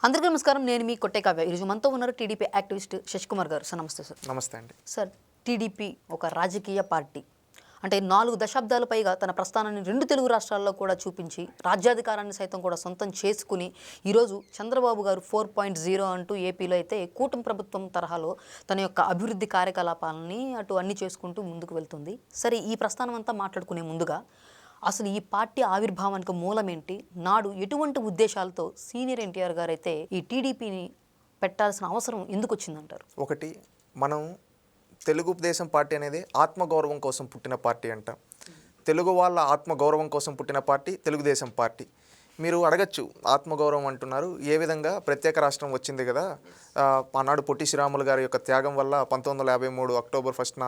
అందరికీ నమస్కారం. నేను మీ కొట్టే కావ్య. ఈరోజు మనతో ఉన్నారు టీడీపీ యాక్టివిస్ట్ శశికుమార్ గారు. సార్ నమస్తే సార్. నమస్తే అండి. సార్, టీడీపీ ఒక రాజకీయ పార్టీ. అంటే 4 దశాబ్దాల పైగా తన ప్రస్థానాన్ని 2 తెలుగు రాష్ట్రాల్లో కూడా చూపించి రాజ్యాధికారాన్ని సైతం కూడా సొంతం చేసుకుని ఈరోజు చంద్రబాబు గారు 4.0 అంటూ ఏపీలో అయితే కూటమి ప్రభుత్వం తరహాలో తన యొక్క అభివృద్ధి కార్యకలాపాలని అటు అన్ని చేసుకుంటూ ముందుకు వెళ్తుంది. సరే, ఈ ప్రస్థానం అంతా మాట్లాడుకునే ముందుగా అసలు ఈ పార్టీ ఆవిర్భావానికి మూలం ఏంటి? నాడు ఎటువంటి ఉద్దేశాలతో సీనియర్ ఎన్టీఆర్ గారు అయితే ఈ టీడీపీని పెట్టాల్సిన అవసరం ఎందుకు వచ్చిందంటారు? ఒకటి, మనం తెలుగుదేశం పార్టీ అనేది ఆత్మగౌరవం కోసం పుట్టిన పార్టీ అంట. తెలుగు వాళ్ళ ఆత్మగౌరవం కోసం పుట్టిన పార్టీ తెలుగుదేశం పార్టీ. మీరు అడగచ్చు, ఆత్మగౌరవం అంటున్నారు, ఏ విధంగా ప్రత్యేక రాష్ట్రం వచ్చింది కదా, ఆనాడు పొట్టి శ్రీరాములు గారి యొక్క త్యాగం వల్ల 1953 అక్టోబర్ 1న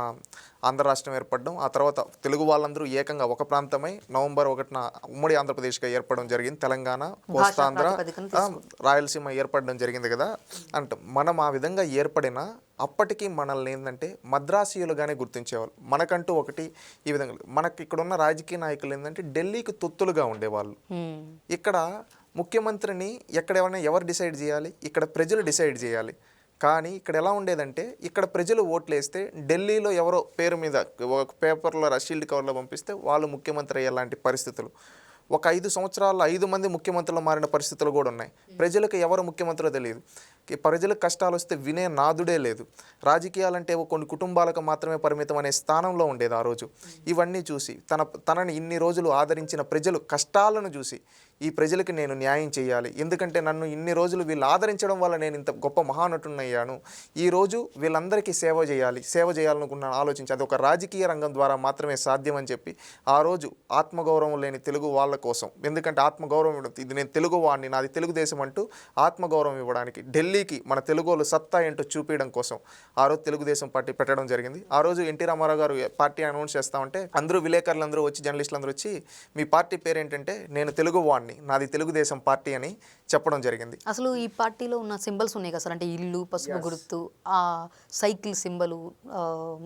ఆంధ్ర రాష్ట్రం ఏర్పడడం, ఆ తర్వాత తెలుగు వాళ్ళందరూ ఏకంగా ఒక ప్రాంతమై నవంబర్ 1న ఉమ్మడి ఆంధ్రప్రదేశ్గా ఏర్పడడం జరిగింది. తెలంగాణ, కోస్తాంధ్ర, రాయలసీమ ఏర్పడడం జరిగింది కదా అంటాం. మనం ఆ విధంగా ఏర్పడిన అప్పటికి మనల్ని ఏంటంటే మద్రాసీయులుగానే గుర్తించేవాళ్ళు. మనకంటూ ఒకటి ఈ విధంగా మనకి ఇక్కడ ఉన్న రాజకీయ నాయకులు ఏంటంటే ఢిల్లీకి తొత్తులుగా ఉండేవాళ్ళు. ఇక్కడ ముఖ్యమంత్రిని ఎవరు డిసైడ్ చేయాలి? ఇక్కడ ప్రజలు డిసైడ్ చేయాలి. కానీ ఇక్కడ ఎలా ఉండేదంటే, ఇక్కడ ప్రజలు ఓట్లు వేస్తే ఢిల్లీలో ఎవరో పేరు మీద ఒక పేపర్లో షీల్డ్ కవర్లో పంపిస్తే వాళ్ళు ముఖ్యమంత్రి అయ్యేలాంటి పరిస్థితులు. ఒక 5 సంవత్సరాల్లో 5 మంది ముఖ్యమంత్రులు మారిన పరిస్థితులు కూడా ఉన్నాయి. ప్రజలకు ఎవరు ముఖ్యమంత్రో తెలియదు. ప్రజలకు కష్టాలు వస్తే వినే నాదుడే లేదు. రాజకీయాలంటే కొన్ని కుటుంబాలకు మాత్రమే పరిమితం అనే స్థానంలో ఉండేది ఆ రోజు. ఇవన్నీ చూసి తనని ఇన్ని రోజులు ఆదరించిన ప్రజలు కష్టాలను చూసి ఈ ప్రజలకి నేను న్యాయం చేయాలి, ఎందుకంటే నన్ను ఇన్ని రోజులు వీళ్ళు ఆదరించడం వల్ల నేను ఇంత గొప్ప మహానటున్నయ్యాను, ఈరోజు వీళ్ళందరికీ సేవ చేయాలనుకున్న ఆలోచించి అది ఒక రాజకీయ రంగం ద్వారా మాత్రమే సాధ్యం అని చెప్పి ఆ రోజు ఆత్మగౌరవం లేని తెలుగు వాళ్ళ కోసం, ఎందుకంటే ఆత్మగౌరవం ఇవ్వడం, ఇది నేను తెలుగు వాడిని, నాది తెలుగుదేశం అంటూ ఆత్మగౌరవం ఇవ్వడానికి ఢిల్లీకి మన తెలుగు వాళ్ళు సత్తా ఏంటో చూపించడం కోసం ఆ రోజు తెలుగుదేశం పార్టీ పెట్టడం జరిగింది. ఆ రోజు ఎన్టీ రామారావు గారు పార్టీ అనౌన్స్ చేస్తామంటే అందరూ విలేకరులు అందరూ వచ్చి, జర్నలిస్టులు అందరూ వచ్చి, మీ పార్టీ పేరు ఏంటంటే నేను తెలుగు వాడిని, నాది తెలుగుదేశం పార్టీ అని చెప్పడం జరిగింది. అసలు ఈ పార్టీలో ఉన్న సింబల్స్ ఉన్నాయి కదా సార్, అంటే ఇల్లు, పసుపు గుర్తు, ఆ సైకిల్ సింబలు,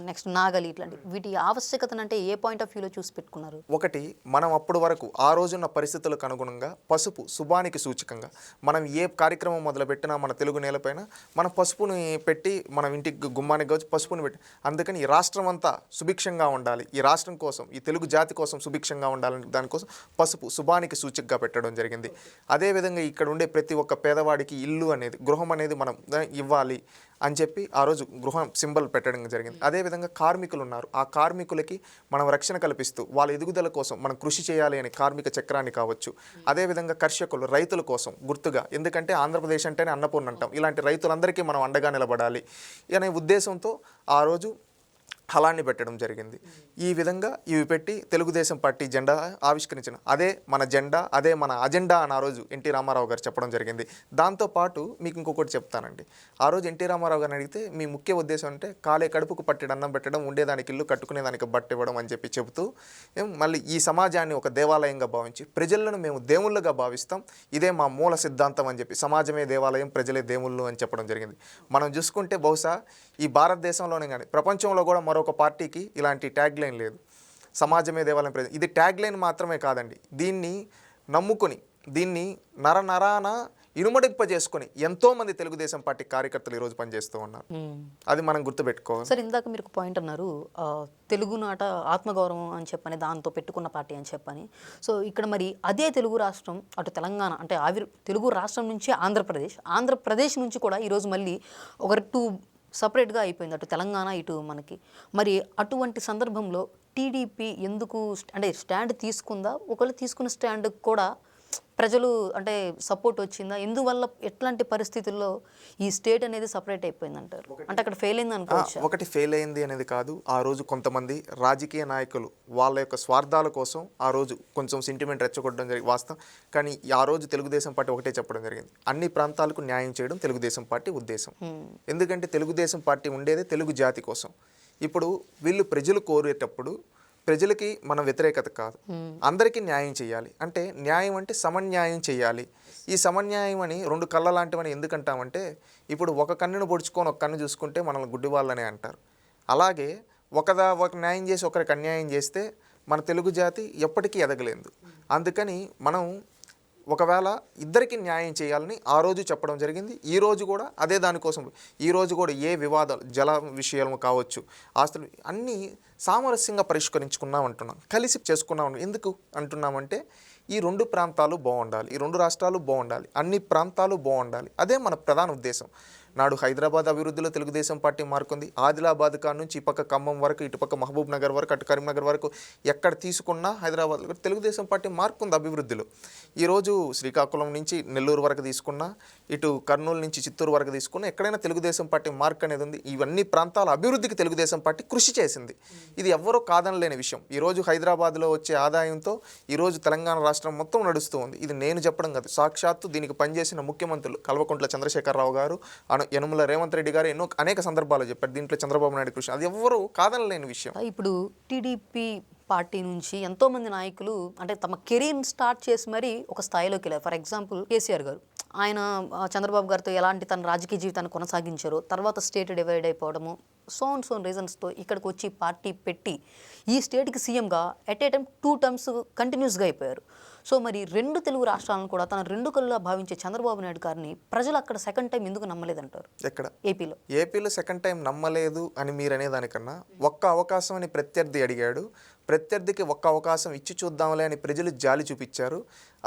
నెక్స్ట్ నాగలి, ఇట్లాంటి వీటి ఆవశ్యకతను అంటే ఏ పాయింట్ ఆఫ్ వ్యూలో చూసి పెట్టుకున్నారు? ఒకటి, మనం అప్పటి వరకు ఆ రోజున్న పరిస్థితులకు అనుగుణంగా పసుపు శుభానికి సూచకంగా మనం ఏ కార్యక్రమం మొదలుపెట్టినా మన తెలుగు నేలపైన మనం పసుపుని పెట్టి, మనం ఇంటికి గుమ్మానికి వచ్చి పసుపుని పెట్టి, అందుకని ఈ రాష్ట్రం అంతా సుభిక్షంగా ఉండాలి, ఈ రాష్ట్రం కోసం, ఈ తెలుగు జాతి కోసం సుభిక్షంగా ఉండాలని దానికోసం పసుపు శుభానికి సూచకగా పెట్టడం జరిగింది. అదేవిధంగా ఇక్కడ ఉండే ప్రతి ఒక్క పేదవాడికి ఇల్లు అనేది, గృహం అనేది మనం ఇవ్వాలి అని చెప్పి ఆ రోజు గృహం సింబల్ పెట్టడం జరిగింది. అదేవిధంగా కార్మికులు ఉన్నారు, ఆ కార్మికులకి మనం రక్షణ కల్పిస్తూ వాళ్ళ ఎదుగుదల కోసం మనం కృషి చేయాలి అని కార్మిక చక్రాన్ని కావచ్చు. అదేవిధంగా కర్షకులు, రైతుల కోసం గుర్తుగా, ఎందుకంటే ఆంధ్రప్రదేశ్ అంటేనే అన్నపూర్ణ అంటాం, ఇలాంటి రైతులందరికీ మనం అండగా నిలబడాలి అనే ఉద్దేశంతో ఆ రోజు హలాన్ని పెట్టడం జరిగింది. ఈ విధంగా ఇవి పెట్టి తెలుగుదేశం పార్టీ జెండా ఆవిష్కరించిన, అదే మన జెండా, అదే మన అజెండా అని ఆ రోజు ఎన్టీ రామారావు గారు చెప్పడం జరిగింది. దాంతోపాటు మీకు ఇంకొకటి చెప్తానండి. ఆ రోజు ఎన్టీ రామారావు గారిని అడిగితే మీ ముఖ్య ఉద్దేశం అంటే కాలే కడుపుకు పట్టెడు అన్నం పెట్టడం, ఉండేదానికి ఇల్లు, కట్టుకునేదానికి బట్ట ఇవ్వడం అని చెప్పి చెబుతూ, మళ్ళీ ఈ సమాజాన్ని ఒక దేవాలయంగా భావించి ప్రజలను మేము దేవుళ్ళుగా భావిస్తాం, ఇదే మా మూల సిద్ధాంతం అని చెప్పి, సమాజమే దేవాలయం, ప్రజలే దేవుళ్ళు అని చెప్పడం జరిగింది. మనం చూసుకుంటే బహుశా ఈ భారతదేశంలోనే కానీ ప్రపంచంలో కూడా మరొక పార్టీకి ఇలాంటి ట్యాగ్ లైన్ లేదు. సమాజమే దేవాలయం, ప్రజలు, ఇది ట్యాగ్ లైన్ మాత్రమే కాదండి. దీన్ని నమ్ముకొని, దీన్ని నరనరాన ఇనుమడింపజేసుకొని ఎంతోమంది తెలుగుదేశం పార్టీ కార్యకర్తలు ఈరోజు పనిచేస్తూ ఉన్నారు. అది మనం గుర్తుపెట్టుకోవాలి. సార్, ఇందాక మీరు ఒక పాయింట్ అన్నారు, తెలుగునాట ఆత్మగౌరవం అని చెప్పని దాంతో పెట్టుకున్న పార్టీ అని చెప్పని. సో ఇక్కడ మరి అదే తెలుగు రాష్ట్రం, అటు తెలంగాణ అంటే తెలుగు రాష్ట్రం నుంచి ఆంధ్రప్రదేశ్ నుంచి కూడా ఈరోజు మళ్ళీ ఒక 2 సపరేట్గా అయిపోయింది, అటు తెలంగాణ ఇటు మనకి. మరి అటువంటి సందర్భంలో టీడీపీ ఎందుకు అంటే స్టాండ్ తీసుకుందా? ఒకవేళ తీసుకున్న స్టాండ్ కూడా ప్రజలు అంటే సపోర్ట్ వచ్చిందా? ఎందువల్ల, ఎట్లాంటి పరిస్థితుల్లో ఈ స్టేట్ అనేది సపరేట్ అయిపోయింది అంటారు? అంటే అక్కడ ఫెయిల్ అయింది అనుకోవచ్చు. ఒకటి ఫెయిల్ అయింది అనేది కాదు, ఆ రోజు కొంతమంది రాజకీయ నాయకులు వాళ్ళ యొక్క స్వార్థాల కోసం ఆ రోజు కొంచెం సెంటిమెంట్ రెచ్చగొట్టడం జరిగింది వాస్తవం. కానీ ఆ రోజు తెలుగుదేశం పార్టీ ఒకటే చెప్పడం జరిగింది, అన్ని ప్రాంతాలకు న్యాయం చేయడం తెలుగుదేశం పార్టీ ఉద్దేశం. ఎందుకంటే తెలుగుదేశం పార్టీ ఉండేదే తెలుగు జాతి కోసం. ఇప్పుడు వీళ్ళు ప్రజలు కోరేటప్పుడు ప్రజలకి మన వ్యతిరేకత కాదు, అందరికీ న్యాయం చేయాలి. అంటే న్యాయం అంటే సమన్యాయం చేయాలి. ఈ సమన్యాయం అని 2 కళ్ళ లాంటివని ఎందుకంటామంటే, ఇప్పుడు ఒక కన్నును పొడుచుకొని ఒక కన్ను చూసుకుంటే మనల్ని గుడ్డి వాళ్ళనే అంటారు. అలాగే ఒక న్యాయం చేసి ఒకరికి అన్యాయం చేస్తే మన తెలుగు జాతి ఎప్పటికీ ఎదగలేదు. అందుకని మనం ఒకవేళ ఇద్దరికి న్యాయం చేయాలని ఆ రోజు చెప్పడం జరిగింది. ఈ రోజు కూడా అదే దానికోసం ఈ రోజు కూడా ఏ వివాదాలు జల విషయం కావచ్చు, ఆస్తులు అన్నీ సామరస్యంగా పరిష్కరించుకున్నాం అంటున్నాం, కలిసి చేసుకున్నాం. ఎందుకు అంటున్నామంటే ఈ రెండు ప్రాంతాలు బాగుండాలి, ఈ రెండు రాష్ట్రాలు బాగుండాలి, అన్ని ప్రాంతాలు బాగుండాలి. అదే మన ప్రధాన ఉద్దేశం. నాడు హైదరాబాద్ అభివృద్ధిలో తెలుగుదేశం పార్టీ మార్కుంది. ఆదిలాబాద్ కాడ నుంచి ఇటుపక్క ఖమ్మం వరకు, ఇటుపక్క మహబూబ్ నగర్ వరకు, అటు కరీంనగర్ వరకు ఎక్కడ తీసుకున్నా హైదరాబాద్లో తెలుగుదేశం పార్టీ మార్కుంది అభివృద్ధిలో. ఈరోజు శ్రీకాకుళం నుంచి నెల్లూరు వరకు తీసుకున్నా, ఇటు కర్నూలు నుంచి చిత్తూరు వరకు తీసుకున్నా, ఎక్కడైనా తెలుగుదేశం పార్టీ మార్క్ అనేది ఉంది. ఇవన్నీ ప్రాంతాల అభివృద్ధికి తెలుగుదేశం పార్టీ కృషి చేసింది. ఇది ఎవ్వరూ కాదనలేని విషయం. ఈరోజు హైదరాబాద్లో వచ్చే ఆదాయంతో ఈరోజు తెలంగాణ రాష్ట్రం మొత్తం నడుస్తూ ఉంది. ఇది నేను చెప్పడం కాదు, సాక్షాత్తు దీనికి పనిచేసిన ముఖ్యమంత్రులు కల్వకుంట్ల చంద్రశేఖరరావు గారు, యనుమల రేవంత్ రెడ్డి గారు అనేక సందర్భాలు చెప్పారు. దీంట్లో చంద్రబాబు నాయుడు కృషి అది ఎవ్వరూ కాదనలేని విషయం. ఇప్పుడు టీడీపీ పార్టీ నుంచి ఎంతోమంది నాయకులు అంటే తమ కెరీర్ని స్టార్ట్ చేసి మరీ ఒక స్థాయిలోకి వెళ్ళారు. ఫర్ ఎగ్జాంపుల్ కేసీఆర్ గారు, ఆయన చంద్రబాబు గారితో ఎలాంటి తన రాజకీయ జీవితాన్ని కొనసాగించారో, తర్వాత స్టేట్ డివైడ్ అయిపోవడము, సోన్ రీజన్స్తో ఇక్కడికి వచ్చి పార్టీ పెట్టి ఈ స్టేట్కి సీఎంగా ఎట్ ఏ టైం 2 టర్మ్స్ కంటిన్యూస్గా అయిపోయారు. సో మరి 2 తెలుగు రాష్ట్రాలను కూడా తన 2 కళ్ళులా భావించే చంద్రబాబు నాయుడు గారిని ప్రజలు అక్కడ సెకండ్ టైం ఎందుకు నమ్మలేదంటారు? ఎక్కడ ఏపీలో సెకండ్ టైం నమ్మలేదు అని మీరు అనేదానికన్నా ఒక్క అవకాశం అని ప్రత్యర్థి అడిగాడు. ప్రత్యర్థికి ఒక్క అవకాశం ఇచ్చి చూద్దాంలే అని ప్రజలు జాలి చూపించారు.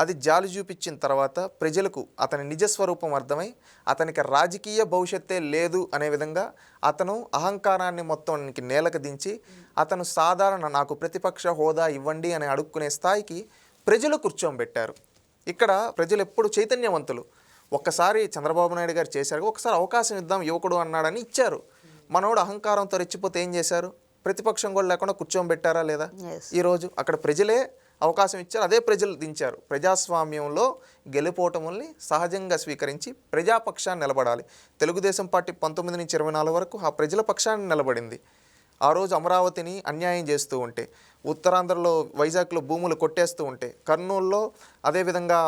అది జాలి చూపించిన తర్వాత ప్రజలకు అతని నిజస్వరూపం అర్థమై అతనికి రాజకీయ భవిష్యత్తే లేదు అనే విధంగా అతను అహంకారాన్ని మొత్తానికి నేలకు దించి అతను సాధారణ నాకు ప్రతిపక్ష హోదా ఇవ్వండి అని అడుక్కునే స్థాయికి ప్రజలు కూర్చోబెట్టారు. ఇక్కడ ప్రజలు ఎప్పుడు చైతన్యవంతులు. ఒక్కసారి చంద్రబాబు నాయుడు గారు చేశారు, ఒకసారి అవకాశం ఇద్దాం యువకుడు అన్నాడని ఇచ్చారు. మనోడు అహంకారంతో రెచ్చిపోతే ఏం చేశారు? ప్రతిపక్షం కూడా లేకుండా కూర్చోబెట్టారా లేదా? ఈరోజు అక్కడ ప్రజలే అవకాశం ఇచ్చారు, అదే ప్రజలు దించారు. ప్రజాస్వామ్యంలో గెలుపోవటముల్ని సహజంగా స్వీకరించి ప్రజాపక్షాన్ని నిలబడాలి. తెలుగుదేశం పార్టీ 19 నుంచి 24 వరకు ఆ ప్రజల పక్షాన్ని నిలబడింది. ఆ రోజు అమరావతిని అన్యాయం చేస్తూ ఉంటే, ఉత్తరాంధ్రలో వైజాగ్లో భూములు కొట్టేస్తూ ఉంటే, కర్నూలులో అదేవిధంగా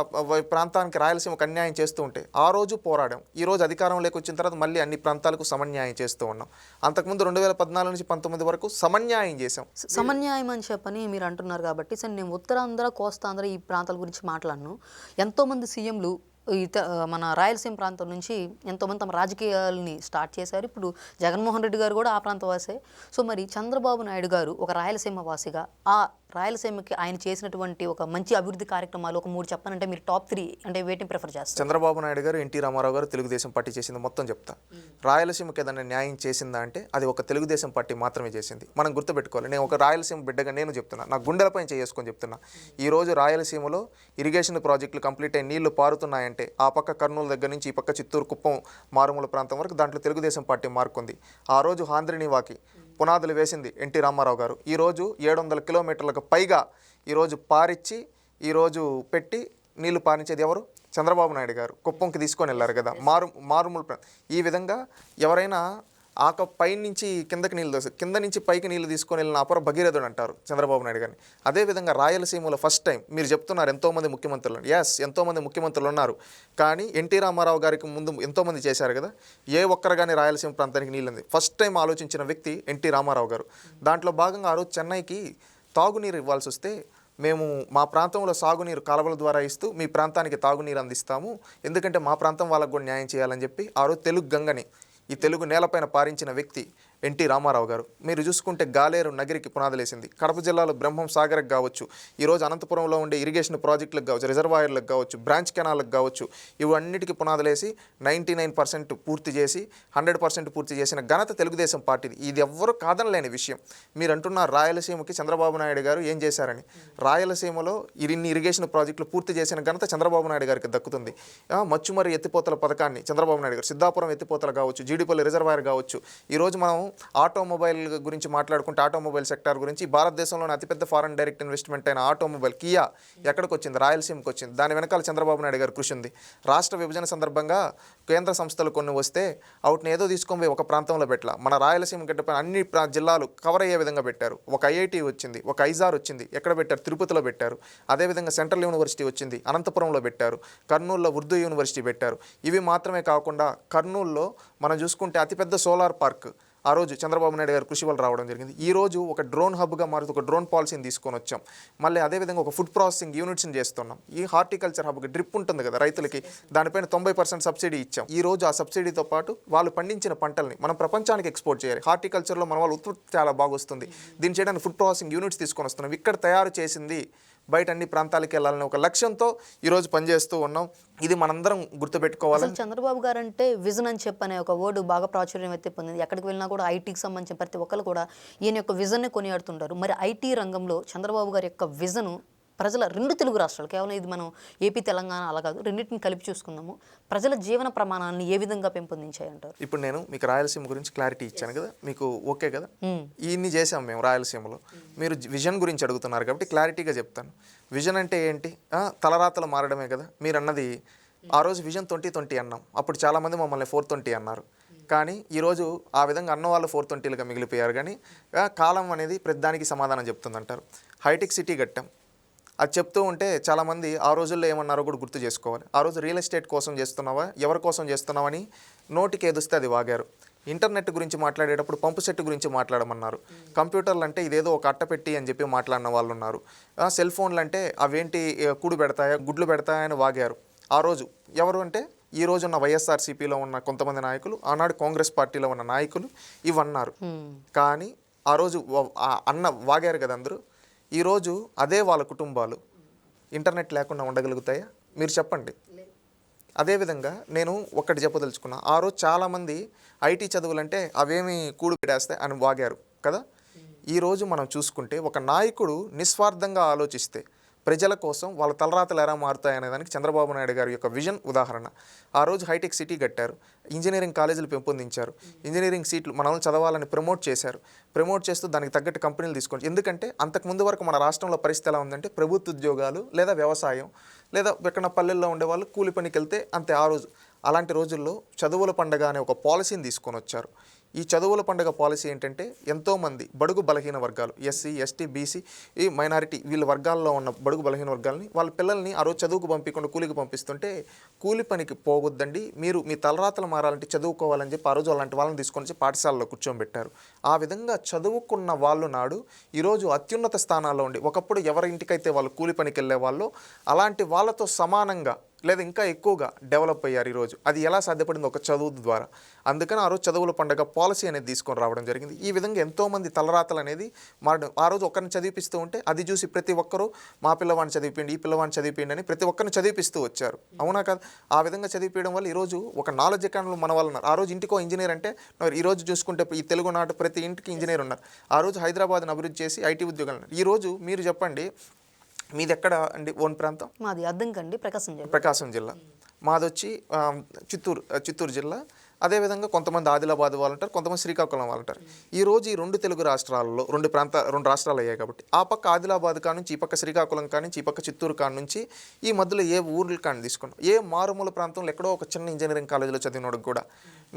ప్రాంతానికి రాయలసీమకు అన్యాయం చేస్తూ ఉంటే ఆ రోజు పోరాడాం. ఈరోజు అధికారంలోకి వచ్చిన తర్వాత మళ్ళీ అన్ని ప్రాంతాలకు సమన్యాయం చేస్తూ ఉన్నాం. అంతకుముందు 2014 నుంచి 19 వరకు సమన్యాయం చేసాం. సమన్యాయం అని చెప్పని మీరు అంటున్నారు కాబట్టి సార్, నేను ఉత్తరాంధ్ర కోస్తాంధ్ర ఈ ప్రాంతాల గురించి మాట్లాడను. ఎంతోమంది సీఎంలు మన రాయలసీమ ప్రాంతం నుంచి ఎంతోమంది తమ రాజకీయాలని స్టార్ట్ చేశారు. ఇప్పుడు జగన్మోహన్ రెడ్డి గారు కూడా ఆ ప్రాంత వాసే. సో మరి చంద్రబాబు నాయుడు గారు ఒక రాయలసీమ వాసిగా ఆ రాయలసీమకి ఆయన చేసినటువంటి ఒక మంచి అభివృద్ధి కార్యక్రమాలు ఒక 3 చెప్పానంటే మీరు టాప్ 3 అంటే వేటిని ప్రిఫర్ చేస్తారు? చంద్రబాబు నాయుడు గారు, ఎన్టీ రామారావు గారు తెలుగుదేశం పార్టీ చేసింది మొత్తం చెప్తా. రాయలసీమకి ఏదైనా న్యాయం చేసిందా అంటే అది ఒక తెలుగుదేశం పార్టీ మాత్రమే చేసింది. మనం గుర్తుపెట్టుకోవాలి. నేను ఒక రాయలసీమ బిడ్డగా నేను చెప్తున్నా, నా గుండెలపై చేసుకొని చెప్తున్నా. ఈరోజు రాయలసీమలో ఇరిగేషన్ ప్రాజెక్టులు కంప్లీట్ అయ్యి నీళ్లు పారుతున్నాయంటే ఆ పక్క కర్నూలు దగ్గర నుంచి ఈ పక్క చిత్తూరు, కుప్పం మారుమూల ప్రాంతం వరకు దాంట్లో తెలుగుదేశం పార్టీ మార్కుంది. ఆ రోజు ఆంధ్రనివాకి పునాదులు వేసింది ఎన్టీ రామారావు గారు. ఈరోజు 700 కిలోమీటర్లకు పైగా ఈరోజు పారిచ్చి ఈరోజు పెట్టి నీళ్లు పారించేది ఎవరు? చంద్రబాబు నాయుడు గారు. కుప్పంకి తీసుకొని వెళ్ళారు కదా, మారుమూల. ఈ విధంగా ఎవరైనా పై నుంచి కిందకి నీళ్ళు కింద నుంచి పైకి నీళ్ళు తీసుకొని వెళ్ళిన అపర భగీరథుడు అంటారు చంద్రబాబు నాయుడు గారిని. అదేవిధంగా రాయలసీమలో ఫస్ట్ టైం మీరు చెప్తున్నారు ఎంతోమంది ముఖ్యమంత్రులు. ఎంతోమంది ముఖ్యమంత్రులు ఉన్నారు, కానీ ఎన్టీ రామారావు గారికి ముందు ఎంతోమంది చేశారు కదా. ఏ ఒక్కరు కానీ రాయలసీమ ప్రాంతానికి నీళ్ళు ఉంది ఫస్ట్ టైం ఆలోచించిన వ్యక్తి ఎన్టీ రామారావు గారు. దాంట్లో భాగంగా ఆ రోజు చెన్నైకి తాగునీరు ఇవ్వాల్సి వస్తే మేము మా ప్రాంతంలో సాగునీరు కాలువల ద్వారా ఇస్తూ మీ ప్రాంతానికి తాగునీరు అందిస్తాము, ఎందుకంటే మా ప్రాంతం వాళ్ళకు కూడా న్యాయం చేయాలని చెప్పి ఆ రోజు తెలుగు గంగని ఈ తెలుగు నేలపైన పారించిన వ్యక్తి ఎన్టీ రామారావు గారు. మీరు చూసుకుంటే గాలేరు నగరికి పునాదులేసింది. కడప జిల్లాలో బ్రహ్మం సాగర్కి కావచ్చు, ఈరోజు అనంతపురంలో ఉండే ఇరిగేషన్ ప్రాజెక్టులకు కావచ్చు, రిజర్వాయర్లకు కావచ్చు, బ్రాంచ్ కెనాల్కి కావచ్చు, ఇవన్నిటికీ పునాదులేసి 99% పూర్తి చేసి 100% పూర్తి చేసిన ఘనత తెలుగుదేశం పార్టీది. ఇది ఎవ్వరూ కాదనలేని విషయం. మీరు అంటున్నారు రాయలసీమకి చంద్రబాబు నాయుడు గారు ఏం చేశారని. రాయలసీమలో ఇన్ని ఇరిగేషన్ ప్రాజెక్టులు పూర్తి చేసిన ఘనత చంద్రబాబు నాయుడు గారికి దక్కుతుంది. మచ్చుమరి ఎత్తిపోతల పథకాన్ని చంద్రబాబు నాయుడు గారు, సిద్ధాపురం ఎత్తిపోతలు కావచ్చు, జీడిపల్లి రిజర్వాయర్ కావచ్చు. ఈరోజు మనం ఆటోమొబైల్ గురించి మాట్లాడుకుంటే ఆటోమొబైల్ సెక్టార్ గురించి భారతదేశంలోని అతిపెద్ద ఫారెన్ డైరెక్ట్ ఇన్వెస్ట్మెంట్ అయిన ఆటోమొబైల్ కియా ఎక్కడికి వచ్చింది? రాయలసీమకు వచ్చింది. దాని వెనకాల చంద్రబాబు నాయుడు గారు కృషి ఉంది. రాష్ట్ర విభజన సందర్భంగా కేంద్ర సంస్థలు కొన్ని వస్తే వాటిని ఏదో తీసుకొని ఒక ప్రాంతంలో పెట్టాల, మన రాయలసీమ గడ్డపైన అన్ని జిల్లాలు కవర్ అయ్యే విధంగా పెట్టారు. ఒక ఐఐటి వచ్చింది, ఒక ఐజార్ వచ్చింది, ఎక్కడ పెట్టారు? తిరుపతిలో పెట్టారు. అదేవిధంగా సెంట్రల్ యూనివర్సిటీ వచ్చింది, అనంతపురంలో పెట్టారు. కర్నూలులో ఉర్దూ యూనివర్సిటీ పెట్టారు. ఇవి మాత్రమే కాకుండా కర్నూలులో మనం చూసుకుంటే అతిపెద్ద సోలార్ పార్క్ ఆ రోజు చంద్రబాబు నాయుడు గారు కృషి వల్ల రావడం జరిగింది. ఈ రోజు ఒక డ్రోన్ హబ్గా మారుతూ ఒక డ్రోన్ పాలసీని తీసుకొని వచ్చాం. మళ్ళీ అదేవిధంగా ఒక ఫుడ్ ప్రాసెసింగ్ యూనిట్స్ని చేస్తున్నాం. ఈ హార్టికల్చర్ హబ్కి డ్రిప్ ఉంటుంది కదా రైతులకి, దానిపైన 90% సబ్సిడీ ఇచ్చాం. ఈ రోజు ఆ సబ్సిడీతో పాటు వాళ్ళు పండించిన పంటల్ని మనం ప్రపంచానికి ఎక్స్పోర్ట్ చేయాలి. హార్టికల్చర్లో మన వాళ్ళ ఉత్పత్తి చాలా బాగా వస్తుంది. దీన్ని చేయడానికి ఫుడ్ ప్రాసెసింగ్ యూనిట్స్ తీసుకొని వస్తున్నాం. ఇక్కడ తయారు చేసింది బయట అన్ని ప్రాంతాలకు వెళ్ళాలని ఒక లక్ష్యంతో ఈరోజు పనిచేస్తూ ఉన్నాం. ఇది మనందరం గుర్తుపెట్టుకోవాలి. అసలు చంద్రబాబు గారు అంటే విజన్ అని చెప్పనే ఒక వర్డ్ బాగా ప్రాచుర్యం అయితే పొందింది. ఎక్కడికి వెళ్ళినా కూడా ఐటీకి సంబంధించిన ప్రతి ఒక్కరు కూడా ఈయన యొక్క విజన్ని కొనియాడుతుంటారు. మరి ఐటీ రంగంలో చంద్రబాబు గారి యొక్క విజన్ ప్రజల రెండు తెలుగు రాష్ట్రాలు, కేవలం ఇది మనం ఏపీ తెలంగాణ అలా కాదు, రెండింటిని కలిపి చూసుకుందాము, ప్రజల జీవన ప్రమాణాన్ని ఏ విధంగా పెంపొందించాయంటారు? ఇప్పుడు నేను మీకు రాయలసీమ గురించి క్లారిటీ ఇచ్చాను కదా, మీకు ఓకే కదా? ఇన్ని చేసాం మేము రాయలసీమలో. మీరు విజన్ గురించి అడుగుతున్నారు కాబట్టి క్లారిటీగా చెప్తాను. విజన్ అంటే ఏంటి? తలరాతలు మారడమే కదా. మీరు అన్నది ఆ రోజు విజన్ 2020 అన్నాం. అప్పుడు చాలామంది మమ్మల్ని 420 అన్నారు. కానీ ఈరోజు ఆ విధంగా అన్న వాళ్ళు 420లుగా మిగిలిపోయారు. కానీ కాలం అనేది ప్రతిదానికి సమాధానం చెప్తుందంటారు. హైటెక్ సిటీ కట్టాం. అది చెప్తూ ఉంటే చాలామంది ఆ రోజుల్లో ఏమన్నారో కూడా గుర్తు చేసుకోవాలి. ఆ రోజు రియల్ ఎస్టేట్ కోసం చేస్తున్నావా, ఎవరి కోసం చేస్తున్నావని నోటికి ఏదొస్తే అది వాగారు. ఇంటర్నెట్ గురించి మాట్లాడేటప్పుడు పంపు సెట్ గురించి మాట్లాడమన్నారు. కంప్యూటర్లు అంటే ఇదేదో ఒక అట్టపెట్టి అని చెప్పి మాట్లాడిన వాళ్ళు ఉన్నారు. సెల్ ఫోన్లు అంటే అవేంటి కూడు పెడతాయా, గుడ్లు పెడతాయా అని వాగారు. ఆ రోజు ఎవరు అంటే ఈ రోజు ఉన్న వైఎస్ఆర్సీపీలో ఉన్న కొంతమంది నాయకులు, ఆనాడు కాంగ్రెస్ పార్టీలో ఉన్న నాయకులు ఇవన్నారు. కానీ ఆ రోజు అన్న వాగారు కదా అందరూ. ఈరోజు అదే వాళ్ళ కుటుంబాలు ఇంటర్నెట్ లేకుండా ఉండగలుగుతాయా? మీరు చెప్పండి. అదేవిధంగా నేను ఒక్కటి చెప్పదలుచుకున్నా. ఆ రోజు చాలామంది ఐటీ చదువులంటే అవేమి కూడు పెడేస్తాయి అని వాగారు కదా. ఈరోజు మనం చూసుకుంటే ఒక నాయకుడు నిస్వార్థంగా ఆలోచిస్తే ప్రజల కోసం వాళ్ళ తలరాతలు ఎలా మారుతాయనే దానికి చంద్రబాబు నాయుడు గారి యొక్క విజన్ ఉదాహరణ. ఆ రోజు హైటెక్ సిటీ కట్టారు, ఇంజనీరింగ్ కాలేజీలు పెంపొందించారు, ఇంజనీరింగ్ సీట్లు మనల్ని చదవాలని ప్రమోట్ చేశారు. ప్రమోట్ చేస్తూ దానికి తగ్గట్టు కంపెనీలు తీసుకోండి. ఎందుకంటే అంతకుముందు వరకు మన రాష్ట్రంలో పరిస్థితి ఎలా ఉందంటే ప్రభుత్వ ఉద్యోగాలు లేదా వ్యవసాయం లేదా ఎక్కడ పల్లెల్లో ఉండేవాళ్ళు కూలి పనికి వెళ్తే అంతే. ఆ రోజు అలాంటి రోజుల్లో చదువుల పండుగ అనే ఒక పాలసీని తీసుకొని వచ్చారు. ఈ చదువుల పండుగ పాలసీ ఏంటంటే ఎంతోమంది బడుగు బలహీన వర్గాలు, ఎస్సీ, ఎస్టీ, బీసీ, ఈ మైనారిటీ వీళ్ళ వర్గాల్లో ఉన్న బడుగు బలహీన వర్గాలని వాళ్ళ పిల్లల్ని ఆ రోజు చదువుకు పంపించకుండా కూలికి పంపిస్తుంటే కూలి పనికి పోవద్దండి, మీరు మీ తలరాతలు మారాలంటే చదువుకోవాలని చెప్పి ఆ రోజు అలాంటి వాళ్ళని తీసుకొని వచ్చి పాఠశాలలో కూర్చోబెట్టారు. ఆ విధంగా చదువుకున్న వాళ్ళు నాడు ఈరోజు అత్యున్నత స్థానాల్లో ఉండి, ఒకప్పుడు ఎవరి ఇంటికైతే వాళ్ళు కూలి పనికి వెళ్ళే వాళ్ళు అలాంటి వాళ్ళతో సమానంగా లేదా ఇంకా ఎక్కువగా డెవలప్ అయ్యారు ఈరోజు. అది ఎలా సాధ్యపడింది? ఒక చదువు ద్వారా. అందుకని ఆ రోజు చదువుల పండుగ పాలసీ అనేది తీసుకొని రావడం జరిగింది. ఈ విధంగా ఎంతోమంది తలరాతలు అనేది మారడం. ఆ రోజు ఒకరిని చదివిపిస్తూ ఉంటే అది చూసి ప్రతి ఒక్కరూ మా పిల్లవాడిని చదివిపోయింది, ఈ పిల్లవాడిని చదివిపోయింది అని ప్రతి ఒక్కరిని చదివిపిస్తూ వచ్చారు. అవునా కాదు? ఆ విధంగా చదివిపోయడం వల్ల ఈరోజు ఒక నాలెడ్జ్ ఎకానమీ మన వాళ్ళు ఉన్నారు. ఆ రోజు ఇంటికో ఇంజనీర్ అంటే ఈరోజు చూసుకుంటే ఈ తెలుగునాట ప్రతి ఇంటికి ఇంజనీర్ ఉన్నారు. ఆ రోజు హైదరాబాద్ని అభివృద్ధి చేసి ఐటీ ఉద్యోగాలు ఉన్నారు. ఈరోజు మీరు చెప్పండి, మీది ఎక్కడ అండి ఓన్ ప్రాంతం? మాది అద్దంకండి, ప్రకాశం జిల్లా. మాది వచ్చి చిత్తూరు జిల్లా. అదేవిధంగా కొంతమంది ఆదిలాబాద్ వాళ్ళు ఉంటారు, కొంతమంది శ్రీకాకుళం వాళ్ళు ఉంటారు. ఈరోజు ఈ రెండు తెలుగు రాష్ట్రాలలో రెండు రాష్ట్రాలు అయ్యాయి కాబట్టి ఆ పక్క ఆదిలాబాద్ కాడ నుంచి, ఈ పక్క శ్రీకాకుళం కాడ నుంచి, ఈ పక్క చిత్తూరు కాడ నుంచి ఈ మధ్యలో ఏ ఊర్ల కాడ తీసుకున్నాం, ఏ మారుమూల ప్రాంతంలో ఎక్కడో ఒక చిన్న ఇంజనీరింగ్ కాలేజీలో చదివినోడికి కూడా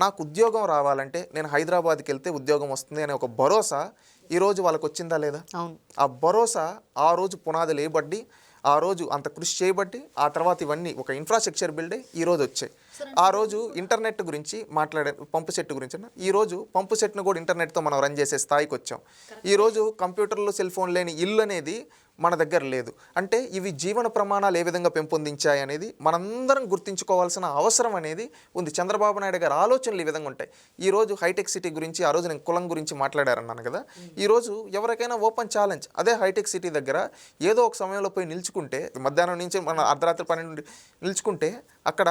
నాకు ఉద్యోగం రావాలంటే నేను హైదరాబాద్కి వెళ్తే ఉద్యోగం వస్తుంది అనే ఒక భరోసా ఈరోజు వాళ్ళకి వచ్చిందా లేదా? ఆ భరోసా ఆ రోజు పునాదులు వేయబడి, ఆ రోజు అంత కృషి చేయబట్టి, ఆ తర్వాత ఇవన్నీ ఒక ఇన్ఫ్రాస్ట్రక్చర్ బిల్డే ఈరోజు వచ్చాయి. ఆ రోజు ఇంటర్నెట్ గురించి మాట్లాడే పంపు సెట్ గురించి, ఈరోజు పంపు సెట్ను కూడా ఇంటర్నెట్తో మనం రన్ చేసే స్థాయికి వచ్చాం. ఈరోజు కంప్యూటర్లు, సెల్ ఫోన్ లేని ఇల్లు అనేది మన దగ్గర లేదు. అంటే ఇవి జీవన ప్రమాణాలు ఏ విధంగా పెంపొందించాయి అనేది మనందరం గుర్తించుకోవాల్సిన అవసరం అనేది ఉంది. చంద్రబాబు నాయుడు గారి ఆలోచనలు ఈ విధంగా ఉంటాయి. ఈరోజు హైటెక్ సిటీ గురించి ఆ రోజు నేను కులం గురించి మాట్లాడారన్నాను కదా. ఈరోజు ఎవరికైనా ఓపెన్ ఛాలెంజ్, అదే హైటెక్ సిటీ దగ్గర ఏదో ఒక సమయంలో పోయి నిల్చుకుంటే, మధ్యాహ్నం నుంచి మన అర్ధరాత్రి 12 నిల్చుకుంటే అక్కడ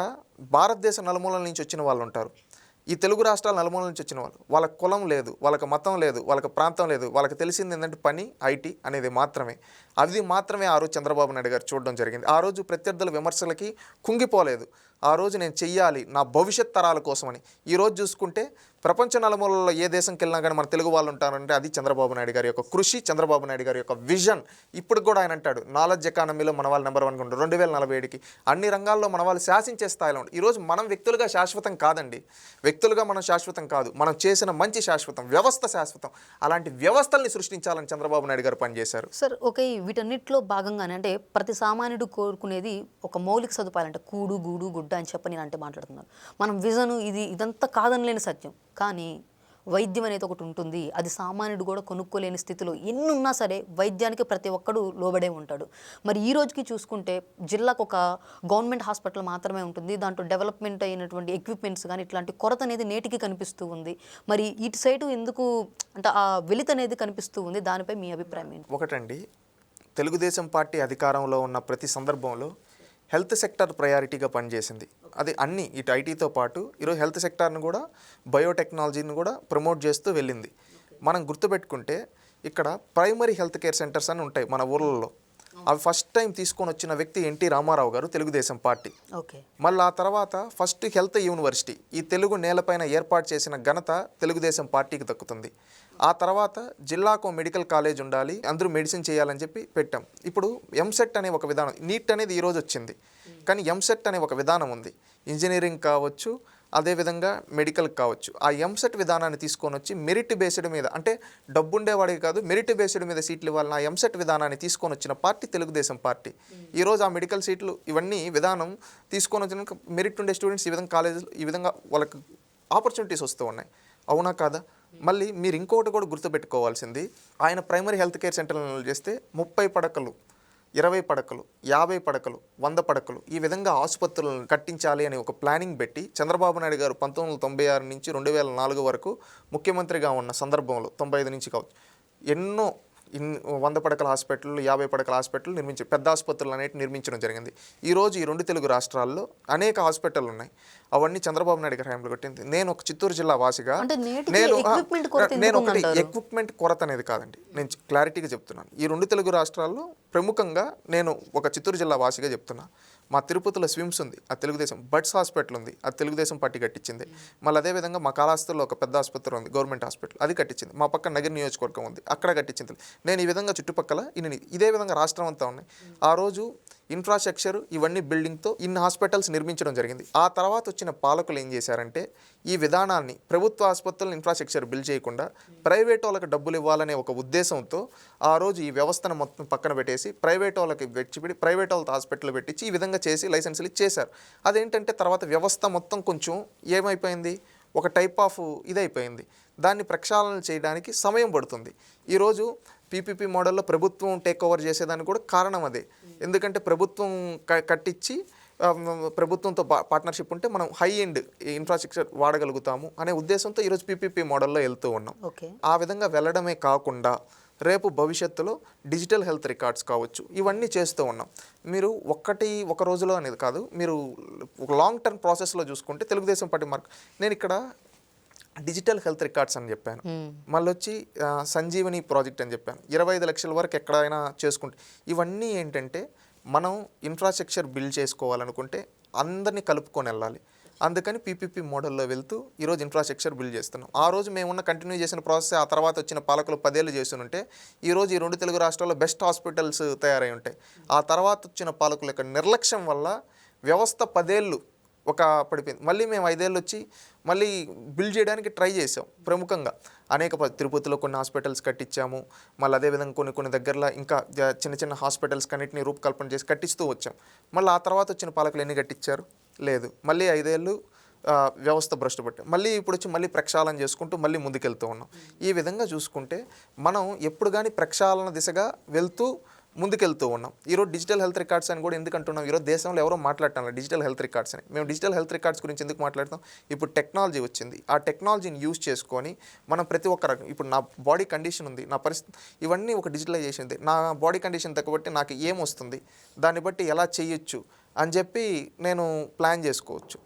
భారతదేశ నలుమూలల నుంచి వచ్చిన వాళ్ళు ఉంటారు. ఈ తెలుగు రాష్ట్రాల నలుమూలల నుంచి వచ్చిన వాళ్ళు, వాళ్ళకి కులం లేదు, వాళ్ళకి మతం లేదు, వాళ్ళకి ప్రాంతం లేదు, వాళ్ళకి తెలిసింది ఏంటంటే పని, ఐటీ అనేది మాత్రమే. అది మాత్రమే ఆ రోజు చంద్రబాబు నాయుడు గారు చూడడం జరిగింది. ఆ రోజు ప్రత్యర్థుల విమర్శలకి కుంగిపోలేదు. ఆ రోజు నేను చెయ్యాలి నా భవిష్యత్ తరాల కోసమని. ఈరోజు చూసుకుంటే ప్రపంచ నలుమూలలో ఏ దేశంకి వెళ్ళినా కానీ మన తెలుగు వాళ్ళు ఉంటారంటే అది చంద్రబాబు నాయుడు గారి యొక్క కృషి, చంద్రబాబు నాయుడు గారి యొక్క విజన్. ఇప్పుడు కూడా ఆయన అంటాడు నాలెడ్జ్ ఎకానమీలో మన వాళ్ళు నెంబర్ 1గా ఉంటారు. 2047కి అన్ని రంగాల్లో మన వాళ్ళు శాసించే స్థాయిలో ఉంటారు. ఈరోజు మనం వ్యక్తులుగా శాశ్వతం కాదండి, వ్యక్తులుగా మనం శాశ్వతం కాదు, మనం చేసిన మంచి శాశ్వతం, వ్యవస్థ శాశ్వతం. అలాంటి వ్యవస్థల్ని సృష్టించాలని చంద్రబాబు నాయుడు గారు పనిచేశారు. సార్, ఓకే, వీటన్నిటిలో భాగంగానే అంటే ప్రతి సామాన్యుడు కోరుకునేది ఒక మౌలిక సదుపాయాలు, అంటే కూడు, గూడు, గుడ్డ అని చెప్పని అంటే మాట్లాడుతున్నారు. మనం విజన్ ఇదంతా కాదని లేని సత్యం. కానీ వైద్యం అనేది ఒకటి ఉంటుంది, అది సామాన్యుడు కూడా కొనుక్కోలేని స్థితిలో ఎన్ని ఉన్నా సరే వైద్యానికి ప్రతి ఒక్కడు లోబడే ఉంటాడు. మరి ఈ రోజుకి చూసుకుంటే జిల్లాకు ఒక గవర్నమెంట్ హాస్పిటల్ మాత్రమే ఉంటుంది, దాంట్లో డెవలప్మెంట్ అయినటువంటి ఎక్విప్మెంట్స్ కానీ ఇట్లాంటి కొరత అనేది నేటికి కనిపిస్తూ ఉంది. మరి ఇటు సైడు ఎందుకు అంటే ఆ వెలితి అనేది కనిపిస్తూ ఉంది, దానిపై మీ అభిప్రాయం ఏంటి? ఒకటండి, తెలుగుదేశం పార్టీ అధికారంలో ఉన్న ప్రతి సందర్భంలో హెల్త్ సెక్టర్ ప్రయారిటీగా పనిచేసింది. అది అన్ని ఇటు ఐటీతో పాటు ఈరోజు హెల్త్ సెక్టార్ను కూడా బయోటెక్నాలజీని కూడా ప్రమోట్ చేస్తూ వెళ్ళింది. మనం గుర్తుపెట్టుకుంటే ఇక్కడ ప్రైమరీ హెల్త్ కేర్ సెంటర్స్ అని ఉంటాయి మన ఊళ్ళలో. అవి ఫస్ట్ టైం తీసుకొని వచ్చిన వ్యక్తి ఎన్టీ రామారావు గారు, తెలుగుదేశం పార్టీ. ఓకే. మళ్ళీ ఆ తర్వాత ఫస్ట్ హెల్త్ యూనివర్సిటీ ఈ తెలుగు నేలపైన ఏర్పాటు చేసిన ఘనత తెలుగుదేశం పార్టీకి దక్కుతుంది. ఆ తర్వాత జిల్లాకు మెడికల్ కాలేజ్ ఉండాలి, అందరూ మెడిసిన్ చేయాలని చెప్పి పెట్టాం. ఇప్పుడు ఎంసెట్ అనే ఒక విధానం, నీట్ అనేది ఈరోజు వచ్చింది, కానీ ఎంసెట్ అనే ఒక విధానం ఉంది. ఇంజనీరింగ్ కావచ్చు, అదేవిధంగా మెడికల్ కావచ్చు. ఆ ఎంసెట్ విధానాన్ని తీసుకొని వచ్చి మెరిట్ బేస్డ్ మీద, అంటే డబ్బు ఉండేవాడికి కాదు మెరిట్ బేస్డ్ మీద సీట్లు ఇవ్వాలని ఆ ఎంసెట్ విధానాన్ని తీసుకొని వచ్చిన పార్టీ తెలుగుదేశం పార్టీ. ఈరోజు ఆ మెడికల్ సీట్లు ఇవన్నీ విధానం తీసుకొని వచ్చిన మెరిట్ ఉండే స్టూడెంట్స్ ఈ విధంగా కాలేజీలు ఈ విధంగా వాళ్ళకి ఆపర్చునిటీస్ వస్తూ ఉన్నాయి. అవునా కాదా? మళ్ళీ మీరు ఇంకోటి కూడా గుర్తుపెట్టుకోవాల్సింది, ఆయన ప్రైమరీ హెల్త్ కేర్ సెంటర్లను చేస్తే 30 పడకలు, 20 పడకలు, 50 పడకలు, 100 పడకలు ఈ విధంగా ఆసుపత్రులను కట్టించాలి అని ఒక ప్లానింగ్ పెట్టి చంద్రబాబు నాయుడు గారు 1996 నుంచి 2004 వరకు ముఖ్యమంత్రిగా ఉన్న సందర్భంలో 95 నుంచి కావచ్చు ఎన్నో 100 పడకల హాస్పిటల్, 50 పడకల హాస్పిటల్ నిర్మించి పెద్ద ఆసుపత్రులు అనేవి నిర్మించడం జరిగింది. ఈరోజు ఈ 2 తెలుగు రాష్ట్రాల్లో అనేక హాస్పిటల్ ఉన్నాయి. అవన్నీ చంద్రబాబు నాయుడు గారి హయాంలో కట్టింది. నేను ఒక చిత్తూరు జిల్లా వాసిగా నేను ఒకటి ఎక్విప్మెంట్ కొరత అనేది కాదండి, నేను క్లారిటీగా చెప్తున్నాను. ఈ 2 తెలుగు రాష్ట్రాల్లో ప్రముఖంగా నేను ఒక చిత్తూరు జిల్లా వాసిగా చెప్తున్నా. మా తిరుపతిలో స్విమ్స్ ఉంది, ఆ తెలుగుదేశం. బడ్స్ హాస్పిటల్ ఉంది, అది తెలుగుదేశం పార్టీ కట్టించింది. మళ్ళీ అదేవిధంగా మా కాళహస్తిలో ఒక పెద్ద ఆసుపత్రి ఉంది, గవర్నమెంట్ హాస్పిటల్, అది కట్టించింది. మా పక్కన నగర నియోజకవర్గం ఉంది, అక్కడ కట్టించింది. నేను ఈ విధంగా చుట్టుపక్కల ఇదే విధంగా రాష్ట్రం అంతా ఉన్నాయి. ఆ రోజు ఇన్ఫ్రాస్ట్రక్చర్ ఇవన్నీ బిల్డింగ్తో ఇన్ని హాస్పిటల్స్ నిర్మించడం జరిగింది. ఆ తర్వాత వచ్చిన పాలకులు ఏం చేశారంటే ఈ విధానాన్ని ప్రభుత్వ ఆసుపత్రులను ఇన్ఫ్రాస్ట్రక్చర్ బిల్డ్ చేయకుండా ప్రైవేట్ వాళ్ళకి డబ్బులు ఇవ్వాలనే ఒక ఉద్దేశంతో ఆ రోజు ఈ వ్యవస్థను మొత్తం పక్కన పెట్టేసి ప్రైవేట్ వాళ్ళకి వెచ్చిపెట్టి ప్రైవేట్ వాళ్ళతో హాస్పిటల్ పెట్టించి ఈ విధంగా చేసి లైసెన్సులు ఇచ్చేశారు. అదేంటంటే తర్వాత వ్యవస్థ మొత్తం కొంచెం ఏమైపోయింది, ఒక టైప్ ఆఫ్ ఇదైపోయింది. దాన్ని ప్రక్షాళన చేయడానికి సమయం పడుతుంది. ఈరోజు పీపీపీ మోడల్లో ప్రభుత్వం టేక్ ఓవర్ చేసేదానికి కూడా కారణం అదే. ఎందుకంటే ప్రభుత్వం కట్టించి ప్రభుత్వంతో పార్ట్నర్షిప్ ఉంటే మనం హై ఎండ్ ఇన్ఫ్రాస్ట్రక్చర్ వాడగలుగుతాము అనే ఉద్దేశంతో ఈరోజు పీపీపీ మోడల్లో వెళ్తూ ఉన్నాం. ఆ విధంగా వెళ్ళడమే కాకుండా రేపు భవిష్యత్తులో డిజిటల్ హెల్త్ రికార్డ్స్ కావచ్చు, ఇవన్నీ చేస్తూ ఉన్నాం. మీరు ఒక రోజులో అనేది కాదు, మీరు ఒక లాంగ్ టర్మ్ ప్రాసెస్లో చూసుకుంటే తెలుగుదేశం పార్టీ నేను ఇక్కడ డిజిటల్ హెల్త్ రికార్డ్స్ అని చెప్పాను, మళ్ళీ వచ్చి సంజీవని ప్రాజెక్ట్ అని చెప్పాను, 25 లక్షల వరకు ఎక్కడైనా చేసుకుంటే ఇవన్నీ ఏంటంటే మనం ఇన్ఫ్రాస్ట్రక్చర్ బిల్డ్ చేసుకోవాలనుకుంటే అందరినీ కలుపుకొని వెళ్ళాలి. అందుకని పీపీపీ మోడల్లో వెళ్తూ ఈరోజు ఇన్ఫ్రాస్ట్రక్చర్ బిల్డ్ చేస్తున్నాం. ఆ రోజు మేమున్న కంటిన్యూ చేసిన ప్రాసెస్ ఆ తర్వాత వచ్చిన పాలకులు 10 ఏళ్ళు చేస్తుంటే ఈరోజు ఈ 2 తెలుగు రాష్ట్రాల్లో బెస్ట్ హాస్పిటల్స్ తయారై ఉంటాయి. ఆ తర్వాత వచ్చిన పాలకుల యొక్క నిర్లక్ష్యం వల్ల వ్యవస్థ 10 ఏళ్ళు పడిపోయింది. మళ్ళీ మేము 5 ఏళ్ళు వచ్చి మళ్ళీ బిల్డ్ చేయడానికి ట్రై చేసాం. ప్రముఖంగా తిరుపతిలో కొన్ని హాస్పిటల్స్ కట్టించాము. మళ్ళీ అదేవిధంగా కొన్ని దగ్గరలో ఇంకా చిన్న హాస్పిటల్స్ కన్నిటిని రూపకల్పన చేసి కట్టిస్తూ వచ్చాం. మళ్ళీ ఆ తర్వాత వచ్చిన పాలకులు ఎన్ని కట్టించారు? లేదు. మళ్ళీ 5 ఏళ్ళు వ్యవస్థ భ్రష్టు పట్టాం. మళ్ళీ ఇప్పుడు వచ్చి మళ్ళీ ప్రక్షాళన చేసుకుంటూ మళ్ళీ ముందుకెళ్తూ ఉన్నాం. ఈ విధంగా చూసుకుంటే మనం ఎప్పుడు కానీ ప్రక్షాళన దిశగా వెళ్తూ ముందుకెళ్తూ ఉన్నాం. ఈరోజు డిజిటల్ హెల్త్ రికార్డ్స్ అని కూడా ఎందుకు అంటున్నాం? ఈరోజు దేశంలో ఎవరో మాట్లాడటం డిజిటల్ హెల్త్ రికార్డ్స్ అని. మేము డిజిటల్ హెల్త్ రికార్డ్స్ గురించి ఎందుకు మాట్లాడతాం? ఇప్పుడు టెక్నాలజీ వచ్చింది. ఆ టెక్నాలజీని యూజ్ చేసుకొని మనం ప్రతి ఒక్క రకం, ఇప్పుడు నా బాడీ కండిషన్ ఉంది, నా పరిస్థితి, ఇవన్నీ ఒక డిజిటలైజేషన్. నా బాడీ కండిషన్ తగ్గబట్టి నాకు ఏమొస్తుంది, దాన్ని బట్టి ఎలా చేయొచ్చు అని చెప్పి నేను ప్లాన్ చేసుకోవచ్చు.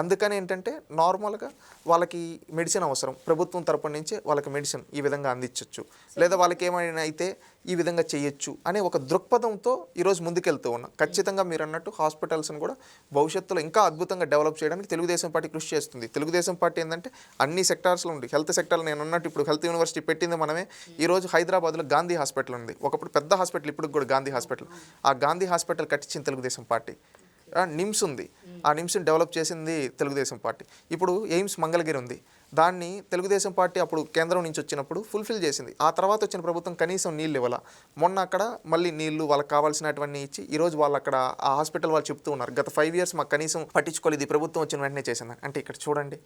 అందుకని ఏంటంటే నార్మల్గా వాళ్ళకి మెడిసిన్ అవసరం, ప్రభుత్వం తరపు నుంచి వాళ్ళకి మెడిసిన్ ఈ విధంగా అందించవచ్చు, లేదా వాళ్ళకి ఏమైనా అయితే ఈ విధంగా చేయొచ్చు అనే ఒక దృక్పథంతో ఈరోజు ముందుకెళ్తూ ఉన్నాం. ఖచ్చితంగా మీరు అన్నట్టు హాస్పిటల్స్ని కూడా భవిష్యత్తులో ఇంకా అద్భుతంగా డెవలప్ చేయడానికి తెలుగుదేశం పార్టీ కృషి చేస్తుంది. తెలుగుదేశం పార్టీ ఏంటంటే అన్ని సెక్టార్స్లో ఉంది. హెల్త్ సెక్టార్లో నేను అన్నట్టు ఇప్పుడు హెల్త్ యూనివర్సిటీ పెట్టింది మనమే. ఈరోజు హైదరాబాద్లో గాంధీ హాస్పిటల్ ఉంది, ఒకప్పుడు పెద్ద హాస్పిటల్, ఇప్పుడు కూడా గాంధీ హాస్పిటల్. ఆ గాంధీ హాస్పిటల్ కట్టించింది తెలుగుదేశం పార్టీ. నిమ్స్ ఉంది, ఆ నిమ్స్ని డెవలప్ చేసింది తెలుగుదేశం పార్టీ. ఇప్పుడు ఎయిమ్స్ మంగళగిరి ఉంది, దాన్ని తెలుగుదేశం పార్టీ అప్పుడు కేంద్రం నుంచి వచ్చినప్పుడు ఫుల్ఫిల్ చేసింది. ఆ తర్వాత వచ్చిన ప్రభుత్వం కనీసం నీళ్ళు ఇవ్వాల. మొన్న అక్కడ మళ్ళీ నీళ్లు వాళ్ళకి కావాల్సినటువంటి ఇచ్చి ఈరోజు వాళ్ళు అక్కడ ఆ హాస్పిటల్ వాళ్ళు చెప్తూ ఉన్నారు, గత 5 years మాకు కనీసం పట్టించుకోలేదు, ఇది ప్రభుత్వం వచ్చిన వెంటనే చేసింది. అంటే ఇక్కడ చూడండి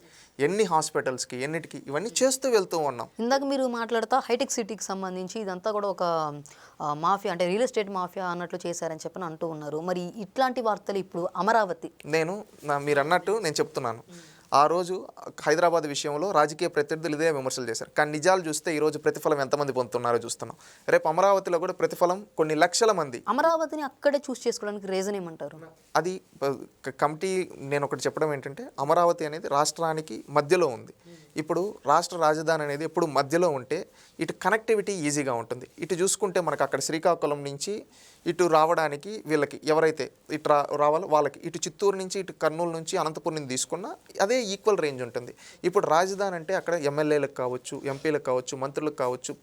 ఎన్ని హాస్పిటల్స్కి ఎన్నిటికి ఇవన్నీ చేస్తూ వెళ్తూ ఉన్నాం. ఇందాక మీరు మాట్లాడుతా హైటెక్ సిటీకి సంబంధించి ఇదంతా కూడా ఒక మాఫియా, అంటే రియల్ ఎస్టేట్ మాఫియా అన్నట్లు చేశారని చెప్పని అంటూ ఉన్నారు. మరి ఇట్లాంటి వార్తలు ఇప్పుడు అమరావతి మీరు అన్నట్టు నేను చెప్తున్నాను, ఆ రోజు హైదరాబాద్ విషయంలో రాజకీయ ప్రత్యర్థులు ఇదే విమర్శలు చేశారు. కానీ నిజాలు చూస్తే ఈరోజు ప్రతిఫలం ఎంతమంది పొందుతున్నారో చూస్తున్నాం. రేపు అమరావతిలో కూడా ప్రతిఫలం కొన్ని లక్షల మంది. అమరావతిని అక్కడే చూస్ చేసుకోవడానికి రీజన్ ఏమంటారు? అది కమిటీ నేను ఒకటి చెప్పడం ఏంటంటే, అమరావతి అనేది రాష్ట్రానికి మధ్యలో ఉంది. ఇప్పుడు రాష్ట్ర రాజధాని అనేది ఎప్పుడు మధ్యలో ఉంటే ఇటు కనెక్టివిటీ ఈజీగా ఉంటుంది. ఇటు చూసుకుంటే మనకు అక్కడ శ్రీకాకుళం నుంచి ఇటు రావడానికి వీళ్ళకి ఎవరైతే ఇటు రావాలో వాళ్ళకి, ఇటు చిత్తూరు నుంచి ఇటు కర్నూలు నుంచి అనంతపురం తీసుకున్నా అదే ఈక్వల్ రేంజ్ ఉంటుంది. ఇప్పుడు రాజధాని అంటే అక్కడ ఎమ్మెల్యేలకు కావచ్చు, ఎంపీలకు కావచ్చు, మంత్రులకు కావచ్చు,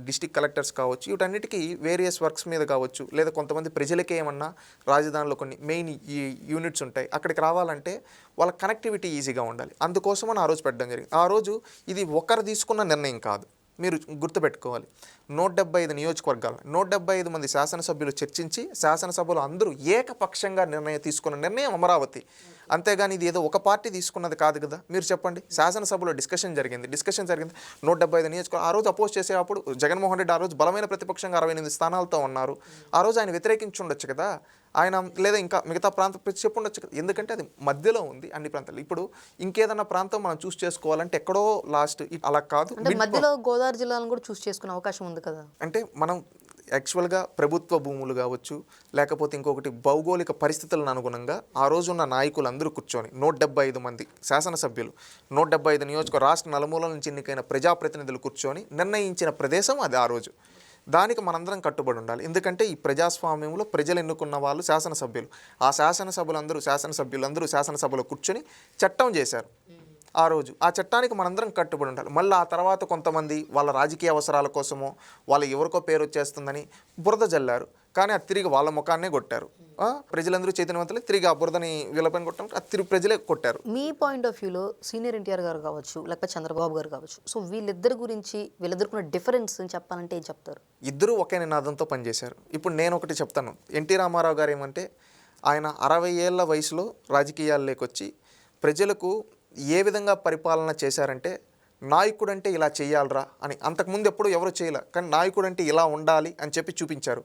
డిస్టిక్ కలెక్టర్స్ కావచ్చు, వీటన్నిటికీ వేరియస్ వర్క్స్ మీద కావచ్చు, లేదా కొంతమంది ప్రజలకే ఏమన్నా రాజధానిలో కొన్ని మెయిన్ ఈ యూనిట్స్ ఉంటాయి, అక్కడికి రావాలంటే వాళ్ళ కనెక్టివిటీ ఈజీగా ఉండాలి. అందుకోసమని ఆ రోజు పెట్టడం జరిగింది. ఆ రోజు ఇది ఒకరు తీసుకున్న నిర్ణయం కాదు, మీరు గుర్తుపెట్టుకోవాలి. 175 నియోజకవర్గాలు 175 మంది శాసనసభ్యులు చర్చించి శాసనసభలో అందరూ ఏకపక్షంగా తీసుకున్న నిర్ణయం అమరావతి. అంతేగాని ఇది ఏదో ఒక పార్టీ తీసుకున్నది కాదు కదా. మీరు చెప్పండి, శాసనసభలో డిస్కషన్ జరిగింది 175 నియోజకవర్గాలు. ఆ రోజు అపోజ్ చేసేటప్పుడు జగన్మోహన్ రెడ్డి ఆ రోజు బలమైన ప్రతిపక్షంగా 68 స్థానాలతో ఉన్నారు. ఆ రోజు ఆయన వ్యతిరేకించి ఉండొచ్చు కదా ఆయన, లేదా ఇంకా మిగతా ప్రాంతం చెప్పుండొచ్చు కదా. ఎందుకంటే అది మధ్యలో ఉంది అన్ని ప్రాంతాలు. ఇప్పుడు ఇంకేదన్నా ప్రాంతం మనం చూస్ చేసుకోవాలంటే ఎక్కడో లాస్ట్, అలా కాదు. మధ్యలో గోదావరి జిల్లాలను కూడా చూస్ చేసుకునే అవకాశం ఉంది కదా. అంటే మనం యాక్చువల్గా ప్రభుత్వ భూములు కావచ్చు, లేకపోతే ఇంకొకటి భౌగోళిక పరిస్థితులను అనుగుణంగా ఆ రోజు ఉన్న నాయకులు అందరూ కూర్చొని 175 మంది శాసనసభ్యులు 175 నియోజకవర్గ రాష్ట్ర నలుమూలల నుంచి ఎన్నికైన ప్రజాప్రతినిధులు కూర్చొని నిర్ణయించిన ప్రదేశం అది. ఆ రోజు దానికి మనందరం కట్టుబడి ఉండాలి. ఎందుకంటే ఈ ప్రజాస్వామ్యంలో ప్రజలు ఎన్నుకున్న వాళ్ళు శాసనసభ్యులు. ఆ శాసనసభ్యులందరూ శాసనసభలో కూర్చొని చట్టం చేశారు. ఆ రోజు ఆ చట్టానికి మనందరం కట్టుబడి ఉండాలి. మళ్ళీ ఆ తర్వాత కొంతమంది వాళ్ళ రాజకీయ అవసరాల కోసమో వాళ్ళ ఎవరికో పేరు వచ్చేస్తుందని బురద జల్లారు. కానీ అది తిరిగి వాళ్ళ ముఖాన్నే కొట్టారు. ప్రజలందరూ చైతన్యవంతులే తిరిగి ఆ బురదని వీళ్ళపైన కొట్టడం, అది తిరిగి ప్రజలే కొట్టారు. మీ పాయింట్ ఆఫ్ వ్యూలో సీనియర్ ఎన్టీఆర్ గారు కావచ్చు, లేకపోతే చంద్రబాబు గారు కావచ్చు, సో వీళ్ళిద్దరుకున్న డిఫరెన్స్ అని చెప్పాలంటే ఏం చెప్తారు? ఇద్దరూ ఒకే నినాదంతో పనిచేశారు. ఇప్పుడు నేను ఒకటి చెప్తాను, ఎన్టీ రామారావు గారు ఏమంటే ఆయన 60 ఏళ్ల వయసులో రాజకీయాల్లోకి వచ్చి ప్రజలకు ఏ విధంగా పరిపాలన చేశారంటే, నాయకుడు అంటే ఇలా చేయాలరా అని అంతకుముందు ఎప్పుడు ఎవరు చేయలే, కానీ నాయకుడు అంటే ఇలా ఉండాలి అని చెప్పి చూపించారు.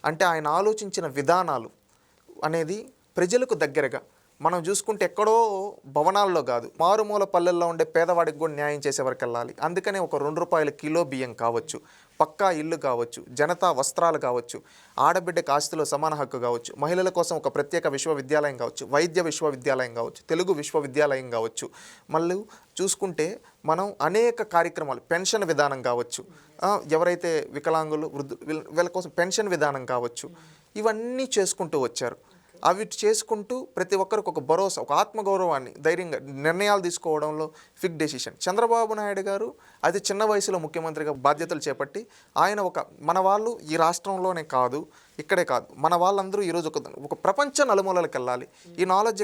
అంటే ఆయన ఆలోచించిన విధానాలు అనేది ప్రజలకు దగ్గరగా, మనం చూసుకుంటే ఎక్కడో భవనాల్లో కాదు, మారుమూల పల్లెల్లో ఉండే పేదవాడికి కూడా న్యాయం చేసే వరకు వెళ్ళాలి. అందుకనే ఒక ₹2 కిలో బియ్యం కావచ్చు, పక్కా ఇల్లు కావచ్చు, జనతా వస్త్రాలు కావచ్చు, ఆడబిడ్డకు ఆస్తిలో సమాన హక్కు కావచ్చు, మహిళల కోసం ఒక ప్రత్యేక విశ్వవిద్యాలయం కావచ్చు, వైద్య విశ్వవిద్యాలయం కావచ్చు, తెలుగు విశ్వవిద్యాలయం కావచ్చు, మళ్ళీ చూసుకుంటే మనం అనేక కార్యక్రమాలు, పెన్షన్ విధానం కావచ్చు, ఎవరైతే వికలాంగులు వీళ్ళ కోసం పెన్షన్ విధానం కావచ్చు, ఇవన్నీ చేసుకుంటూ వచ్చారు. అవి చేసుకుంటూ ప్రతి ఒక్కరికి ఒక భరోసా, ఒక ఆత్మగౌరవాన్ని, ధైర్యంగా నిర్ణయాలు తీసుకోవడంలో క్విక్ డెసిషన్. చంద్రబాబు నాయుడు గారు అతి చిన్న వయసులో ముఖ్యమంత్రిగా బాధ్యతలు చేపట్టి ఆయన మన వాళ్ళు ఈ రాష్ట్రంలోనే కాదు, ఇక్కడే కాదు, మన వాళ్ళందరూ ఈరోజు ఒక ప్రపంచ నలుమూలలకు వెళ్ళాలి, ఈ నాలెడ్జ్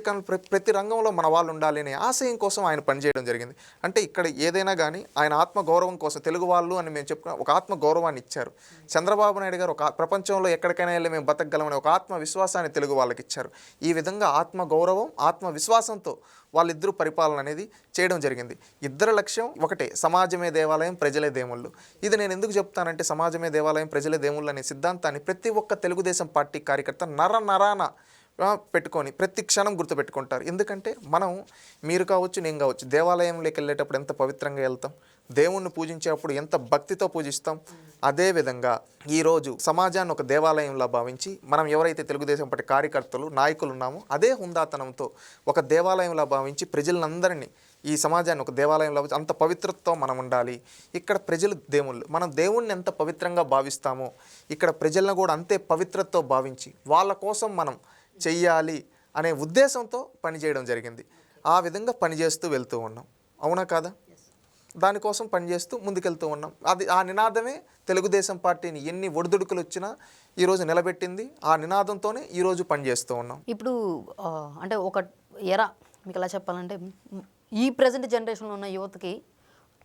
ప్రతి రంగంలో మన వాళ్ళు ఉండాలి అనే ఆశయం కోసం ఆయన పనిచేయడం జరిగింది. అంటే ఇక్కడ ఏదైనా కానీ ఆయన ఆత్మగౌరవం కోసం తెలుగు వాళ్ళు అని మేము చెప్పుకున్న ఒక ఆత్మగౌరవాన్ని ఇచ్చారు. చంద్రబాబు నాయుడు గారు ఒక ప్రపంచంలో ఎక్కడికైనా వెళ్ళి మేము బతకగలమని ఒక ఆత్మవిశ్వాసాన్ని తెలుగు వాళ్ళకి ఇచ్చారు. ఈ విధంగా ఆత్మగౌరవం, ఆత్మవిశ్వాసంతో వాళ్ళిద్దరూ పరిపాలన అనేది చేయడం జరిగింది. ఇద్దరు లక్ష్యం ఒకటే, సమాజమే దేవాలయం ప్రజలే దేవుళ్ళు. ఇది నేను ఎందుకు చెప్తానంటే, సమాజమే దేవాలయం ప్రజలే దేవుళ్ళు అనే సిద్ధాంతాన్ని ప్రతి ఒక్క తెలుగుదేశం పార్టీ కార్యకర్త నరాన పెట్టుకొని ప్రతి క్షణం గుర్తుపెట్టుకుంటారు. ఎందుకంటే మీరు కావచ్చు, నేను కావచ్చు, దేవాలయంలోకి వెళ్ళేటప్పుడు ఎంత పవిత్రంగా వెళ్తాం, దేవుణ్ణి పూజించేటప్పుడు ఎంత భక్తితో పూజిస్తాం. అదేవిధంగా ఈరోజు సమాజాన్ని ఒక దేవాలయంలా భావించి మనం ఎవరైతే తెలుగుదేశం పార్టీ కార్యకర్తలు, నాయకులు ఉన్నామో అదే హుందాతనంతో ఒక దేవాలయంలా భావించి ప్రజలందరినీ, ఈ సమాజాన్ని ఒక దేవాలయంలో అంత పవిత్రతతో మనం ఉండాలి. ఇక్కడ ప్రజలు దేవుళ్ళు, మనం దేవుణ్ణి ఎంత పవిత్రంగా భావిస్తామో ఇక్కడ ప్రజలను కూడా అంతే పవిత్రతతో భావించి వాళ్ళ కోసం మనం చెయ్యాలి అనే ఉద్దేశంతో పనిచేయడం జరిగింది. ఆ విధంగా పనిచేస్తూ వెళ్తూ ఉన్నాం. అవునా కాదా? దానికోసం పనిచేస్తూ ముందుకెళ్తూ ఉన్నాం. ఆ నినాదమే తెలుగుదేశం పార్టీని ఎన్ని ఒడిదుడుకులు వచ్చినా ఈరోజు నిలబెట్టింది. ఆ నినాదంతోనే ఈరోజు పనిచేస్తూ ఉన్నాం. ఇప్పుడు అంటే ఒక మీకు ఎలా చెప్పాలంటే ఈ ప్రజెంట్ జనరేషన్లో ఉన్న యువతకి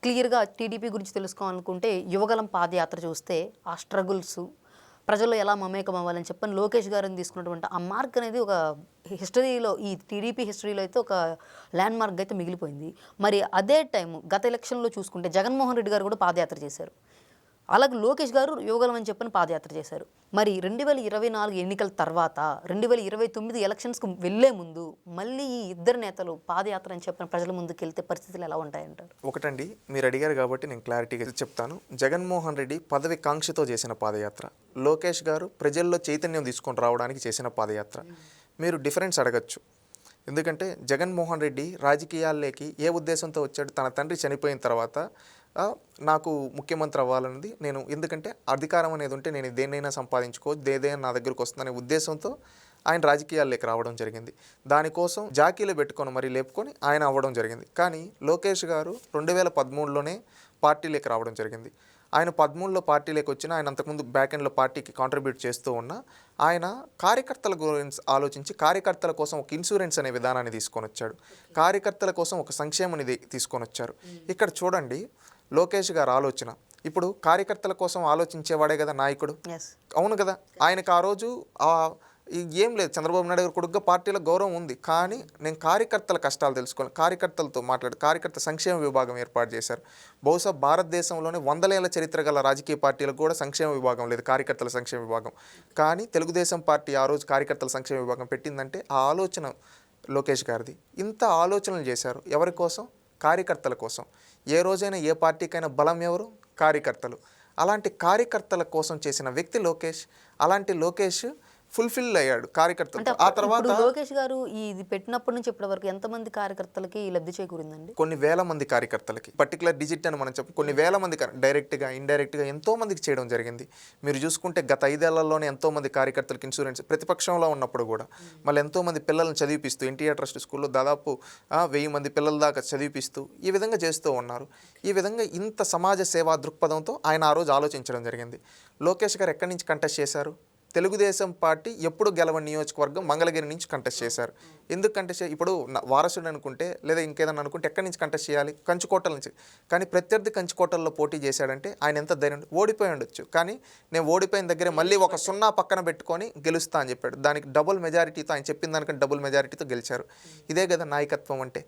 క్లియర్గా టీడీపీ గురించి తెలుసుకోవాలనుకుంటే యువగలం పాదయాత్ర చూస్తే ఆ స్ట్రగుల్స్ ప్రజల్లో ఎలా మమేకం అవ్వాలని చెప్పని లోకేష్ గారిని తీసుకున్నటువంటి ఆ మార్క్ అనేది ఒక హిస్టరీలో, ఈ టీడీపీ హిస్టరీలో అయితే ఒక ల్యాండ్ మార్క్ అయితే మిగిలిపోయింది. మరి అదే టైం గత ఎలక్షన్లో చూసుకుంటే జగన్మోహన్ రెడ్డి గారు కూడా పాదయాత్ర చేశారు. అలాగే లోకేష్ గారు యువగలం అని చెప్పని పాదయాత్ర చేశారు. మరి 2024 ఎన్నికల తర్వాత 2029 ఎలక్షన్స్కి వెళ్ళే ముందు మళ్ళీ ఈ ఇద్దరు నేతలు పాదయాత్ర అని చెప్పిన ప్రజల ముందుకు వెళ్తే పరిస్థితులు ఎలా ఉంటాయంటారు? ఒకటండి, మీరు అడిగారు కాబట్టి నేను క్లారిటీగా చెప్తాను. జగన్మోహన్ రెడ్డి పదవి కాంక్షతో చేసిన పాదయాత్ర, లోకేష్ గారు ప్రజల్లో చైతన్యం తీసుకొని రావడానికి చేసిన పాదయాత్ర. మీరు డిఫరెన్స్ అడగచ్చు. ఎందుకంటే జగన్మోహన్ రెడ్డి రాజకీయాల్లోకి ఏ ఉద్దేశంతో వచ్చాడు? తన తండ్రి చనిపోయిన తర్వాత నాకు ముఖ్యమంత్రి అవ్వాలన్నది, నేను ఎందుకంటే అధికారం అనేది ఉంటే నేను దేన్నైనా సంపాదించుకోవచ్చు, దేదైనా నా దగ్గరకు వస్తుందనే ఉద్దేశంతో ఆయన రాజకీయాల్లోకి రావడం జరిగింది. దానికోసం జాకీలు పెట్టుకొని మరి లేపుకొని ఆయన అవ్వడం జరిగింది. కానీ లోకేష్ గారు 2013లోనే పార్టీలోకి రావడం జరిగింది. ఆయన 13లో పార్టీలోకి వచ్చిన, ఆయన అంతకుముందు బ్యాక్ ఎండ్లో పార్టీకి కాంట్రిబ్యూట్ చేస్తూ ఉన్న ఆయన కార్యకర్తల గురించి ఆలోచించి కార్యకర్తల కోసం ఒక ఇన్సూరెన్స్ అనే విధానాన్ని తీసుకొని వచ్చాడు. కార్యకర్తల కోసం ఒక సంక్షేమాన్ని తీసుకొని వచ్చారు. ఇక్కడ చూడండి లోకేష్ గారు ఆలోచన. ఇప్పుడు కార్యకర్తల కోసం ఆలోచించేవాడే కదా నాయకుడు, అవును కదా. ఆయనకు ఆ రోజు ఏం లేదు, చంద్రబాబు నాయుడు గారు కొడుకుగా పార్టీలో గౌరవం ఉంది, కానీ నేను కార్యకర్తల కష్టాలు తెలుసుకోవాలి, కార్యకర్తలతో మాట్లాడి కార్యకర్త సంక్షేమ విభాగం ఏర్పాటు చేశారు. బహుశా భారతదేశంలోనే 100 ఏళ్ల చరిత్ర గల రాజకీయ పార్టీలకు కూడా సంక్షేమ విభాగం లేదు, కార్యకర్తల సంక్షేమ విభాగం. కానీ తెలుగుదేశం పార్టీ ఆ రోజు కార్యకర్తల సంక్షేమ విభాగం పెట్టిందంటే ఆ ఆలోచన లోకేష్ గారిది. ఇంత ఆలోచనలు చేశారు ఎవరి కోసం? కార్యకర్తల కోసం. ఏ రోజైనా ఏ పార్టీకైనా బలం ఎవరు? కార్యకర్తలు. అలాంటి కార్యకర్తల కోసం చేసిన వ్యక్తి లోకేష్. అలాంటి లోకేష్ ఫుల్ఫిల్ అయ్యాడు కార్యకర్తలు. ఆ తర్వాత లోకేష్ గారు ఇది పెట్టినప్పటి నుంచి ఇప్పటి వరకు ఎంతమంది కార్యకర్తలకి లబ్ధి చేకూరిందండి? కొన్ని వేల మంది కార్యకర్తలకి, పర్టికులర్ డిజిట్ అని మనం చెప్పి కొన్ని వేల మంది డైరెక్ట్గా ఇండైరెక్ట్గా ఎంతో మందికి చేయడం జరిగింది. మీరు చూసుకుంటే గత 5 ఏళ్లలోనే ఎంతో మంది కార్యకర్తలకు ఇన్సూరెన్స్, ప్రతిపక్షంలో ఉన్నప్పుడు కూడా మళ్ళీ ఎంతో మంది పిల్లలను చదివిపిస్తూ ఎన్టీఆర్ ట్రస్ట్ స్కూల్లో దాదాపు 1000 మంది పిల్లల దాకా చదివిపిస్తూ ఈ విధంగా చేస్తూ ఉన్నారు. ఈ విధంగా ఇంత సమాజ సేవా దృక్పథంతో ఆయన ఆ రోజు ఆలోచించడం జరిగింది. లోకేష్ గారు ఎక్కడి నుంచి కంటెస్ట్ చేశారు? తెలుగుదేశం పార్టీ ఎప్పుడు గెలవని నియోజకవర్గం మంగళగిరి నుంచి కంటెస్ట్ చేశారు. ఎందుకు కంటెస్ట్ ఇప్పుడు వారసుడు అనుకుంటే లేదా ఇంకేదన్నా అనుకుంటే ఎక్కడి నుంచి కంటెస్ట్ చేయాలి? కంచుకోటల నుంచి. కానీ ప్రత్యర్థి కంచుకోటల్లో పోటీ చేశాడంటే ఆయన ఎంత ధైర్యం, ఓడిపోయి ఉండొచ్చు, కానీ నేను ఓడిపోయిన దగ్గరే మళ్ళీ ఒక 0 పక్కన పెట్టుకొని గెలుస్తా అని చెప్పాడు. దానికి డబుల్ మెజారిటీతో, ఆయన చెప్పిన దానికంటే డబుల్ మెజారిటీతో గెలిచారు. ఇదే కదా నాయకత్వం అంటే.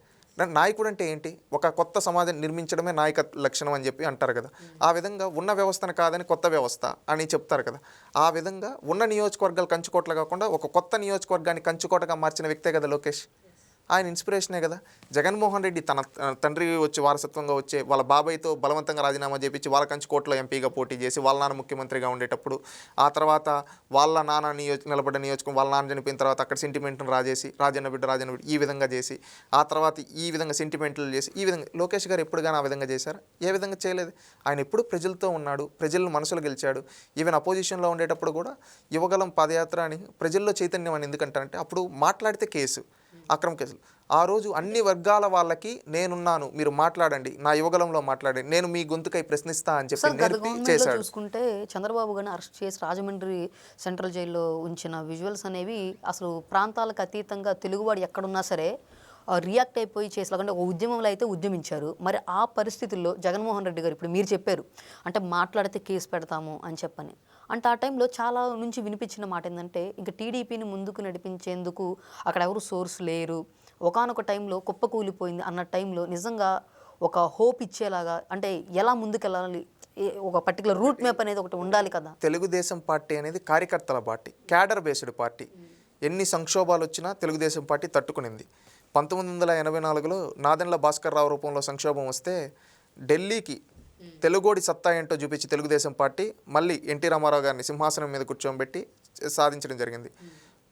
నాయకుడు అంటే ఏంటి? ఒక కొత్త సమాజం నిర్మించడమే నాయకత్వ లక్షణం అని చెప్పి అంటారు కదా. ఆ విధంగా ఉన్న వ్యవస్థను కాదని కొత్త వ్యవస్థ అని చెప్తారు కదా. ఆ విధంగా ఉన్న నియోజకవర్గాలు కంచుకోటలు కాకుండా ఒక కొత్త నియోజకవర్గాన్ని కంచుకోటగా మార్చిన వ్యక్తే కదా లోకేష్. ఆయన ఇన్స్పిరేషనే కదా. జగన్మోహన్ రెడ్డి తన తండ్రి వచ్చి వారసత్వంగా వచ్చే వాళ్ళ బాబాయ్తో బలవంతంగా రాజీనామా చేపించి వాళ్ళ కంచుకోటలో ఎంపీగా పోటీ చేసి వాళ్ళ నాన్న ముఖ్యమంత్రిగా ఉండేటప్పుడు, ఆ తర్వాత వాళ్ళ నాన్న నిలబడ్డ నియోజకం వాళ్ళ నాన్న చనిపోయిన తర్వాత అక్కడ సెంటిమెంట్ను రాజన్న బిడ్డ ఈ విధంగా చేసి, ఆ తర్వాత ఈ విధంగా సెంటిమెంట్లు చేసి, ఈ విధంగా లోకేష్ గారు ఎప్పుడు కానీ ఆ విధంగా చేశారు? ఏ విధంగా చేయలేదు. ఆయన ఎప్పుడు ప్రజలతో ఉన్నాడు, ప్రజలను మనసులో గెలిచాడు. ఈవెన్ అపోజిషన్లో ఉండేటప్పుడు కూడా యువగలం పాదయాత్ర అని ప్రజల్లో చైతన్యం అని ఎందుకంటారంటే అప్పుడు మాట్లాడితే కేసు, అక్రమ కేసులు. ఆ రోజు అన్ని వర్గాల వాళ్ళకి నేనున్నాను, మీరు మాట్లాడండి, నా యువగలంలో మాట్లాడండి, నేను మీ గొంతుకై ప్రశ్నిస్తా అని చెప్పి నేర్పి చేశాడు. చూసుకుంటే చంద్రబాబు గారిని అరెస్ట్ చేసి రాజమండ్రి సెంట్రల్ జైల్లో ఉంచిన విజువల్స్ అనేవి అసలు ప్రాంతాలకు అతీతంగా తెలుగువాడు ఎక్కడున్నా సరే రియాక్ట్ అయిపోయి చేసేలాగంటే ఒక ఉద్యమంలో అయితే ఉద్యమించారు. మరి ఆ పరిస్థితుల్లో జగన్మోహన్ రెడ్డి గారు ఇప్పుడు మీరు చెప్పారు అంటే మాట్లాడితే కేసు పెడతాము అని చెప్పని, అంటే ఆ టైంలో చాలా నుంచి వినిపించిన మాట ఏంటంటే ఇంకా టీడీపీని ముందుకు నడిపించేందుకు అక్కడ ఎవరు సోర్స్ లేరు, ఒకానొక టైంలో కుప్పకూలిపోయింది అన్న టైంలో నిజంగా ఒక హోప్ ఇచ్చేలాగా అంటే ఎలా ముందుకెళ్ళాలి, ఒక పర్టికులర్ రూట్ మ్యాప్ అనేది ఒకటి ఉండాలి కదా. తెలుగుదేశం పార్టీ అనేది కార్యకర్తల పార్టీ, క్యాడర్ బేస్డ్ పార్టీ. ఎన్ని సంక్షోభాలు వచ్చినా తెలుగుదేశం పార్టీ తట్టుకునింది. 1984లో నాదెండ్ల భాస్కర్ రావు రూపంలో సంక్షోభం వస్తే ఢిల్లీకి తెలుగోడి సత్తా ఏంటో చూపించి తెలుగుదేశం పార్టీ మళ్ళీ ఎన్టీ రామారావు గారిని సింహాసనం మీద కూర్చోబెట్టి సాధించడం జరిగింది.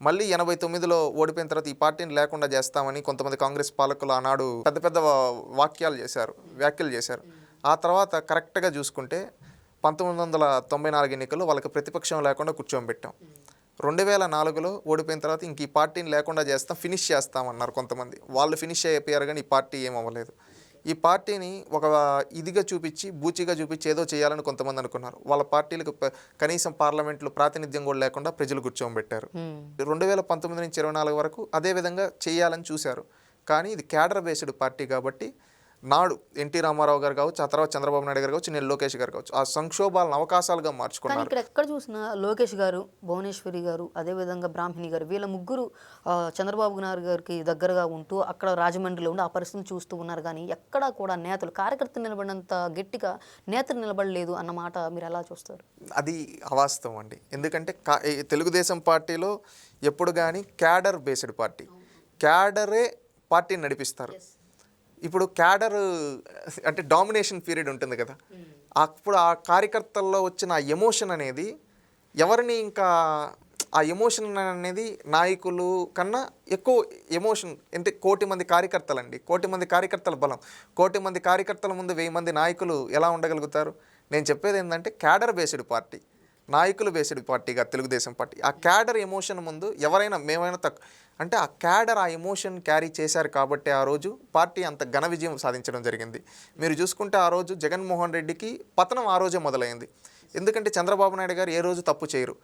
మళ్ళీ 89లో ఓడిపోయిన తర్వాత ఈ పార్టీని లేకుండా చేస్తామని కొంతమంది కాంగ్రెస్ పాలకులు ఆనాడు పెద్ద పెద్ద వ్యాఖ్యలు చేశారు. ఆ తర్వాత కరెక్ట్గా చూసుకుంటే 1994 ఎన్నికల్లో వాళ్ళకి ప్రతిపక్షం లేకుండా కూర్చోబెట్టాం. 2004లో ఓడిపోయిన తర్వాత ఇంక ఈ పార్టీని లేకుండా చేస్తాం, ఫినిష్ చేస్తామన్నారు కొంతమంది. వాళ్ళు ఫినిష్ అయిపోయారు కానీ ఈ పార్టీ ఏమవ్వలేదు. ఈ పార్టీని ఒక ఇదిగా చూపించి బూచిగా చూపించి ఏదో చేయాలని కొంతమంది అనుకున్నారు. వాళ్ళ పార్టీలకు కనీసం పార్లమెంట్లో ప్రాతినిధ్యం కూడా లేకుండా ప్రజలు కూర్చోబెట్టారు. 2019 నుంచి 24 వరకు అదే విధంగా చేయాలని చూశారు. కానీ ఇది క్యాడర్ బేస్డ్ పార్టీ కాబట్టి నాడు ఎన్టీ రామారావు గారు కావచ్చు, ఆ తర్వాత చంద్రబాబు నాయుడు గారు కావచ్చు, నేను లోకేష్ గారు కావచ్చు, ఆ సంక్షోభాలను అవకాశాలుగా కానీ మార్చుకున్నారు. ఇక్కడ ఎక్కడ చూసినా లోకేష్ గారు, భువనేశ్వరి గారు, అదేవిధంగా బ్రాహ్మణి గారు, వీళ్ళ ముగ్గురు చంద్రబాబు నాయుడు గారికి దగ్గరగా ఉంటూ అక్కడ రాజమండ్రిలో ఉండి ఆ పరిస్థితిని చూస్తూ ఉన్నారు. కానీ ఎక్కడా కూడా నేతలు కార్యకర్తలు నిలబడినంత గట్టిగా నేతలు నిలబడలేదు అన్న మాట మీరు ఎలా చూస్తారు? అది అవాస్తవం అండి. ఎందుకంటే ఈ తెలుగుదేశం పార్టీలో ఎప్పుడు కానీ క్యాడర్ బేస్డ్ పార్టీ, క్యాడరే పార్టీని నడిపిస్తారు. ఇప్పుడు క్యాడర్ అంటే డామినేషన్ పీరియడ్ ఉంటుంది కదా, అప్పుడు ఆ కార్యకర్తల్లో వచ్చిన ఆ ఎమోషన్ అనేది ఎవరిని ఇంకా ఆ ఎమోషన్ అనేది నాయకులు కన్నా ఎక్కువ ఎమోషన్. అంటే 1,000,000 మంది కార్యకర్తలండి, 1,000,000 మంది కార్యకర్తల బలం, 1,000,000 మంది కార్యకర్తల ముందు 1,000 మంది నాయకులు ఎలా ఉండగలుగుతారు? నేను చెప్పేది ఏంటంటే క్యాడర్ బేస్డ్ పార్టీ, నాయకులు బేస్డ్ పార్టీగా తెలుగుదేశం పార్టీ. ఆ క్యాడర్ ఎమోషన్ ముందు ఎవరైనా మేమైనా అంటే ఆ క్యాడర్ ఆ ఎమోషన్ క్యారీ చేశారు కాబట్టి ఆ రోజు పార్టీ అంత ఘన విజయం సాధించడం జరిగింది. మీరు చూసుకుంటే ఆ రోజు జగన్మోహన్ రెడ్డికి పతనం ఆ రోజే మొదలైంది. ఎందుకంటే చంద్రబాబు నాయుడు గారు ఏ రోజు తప్పు చేయరు,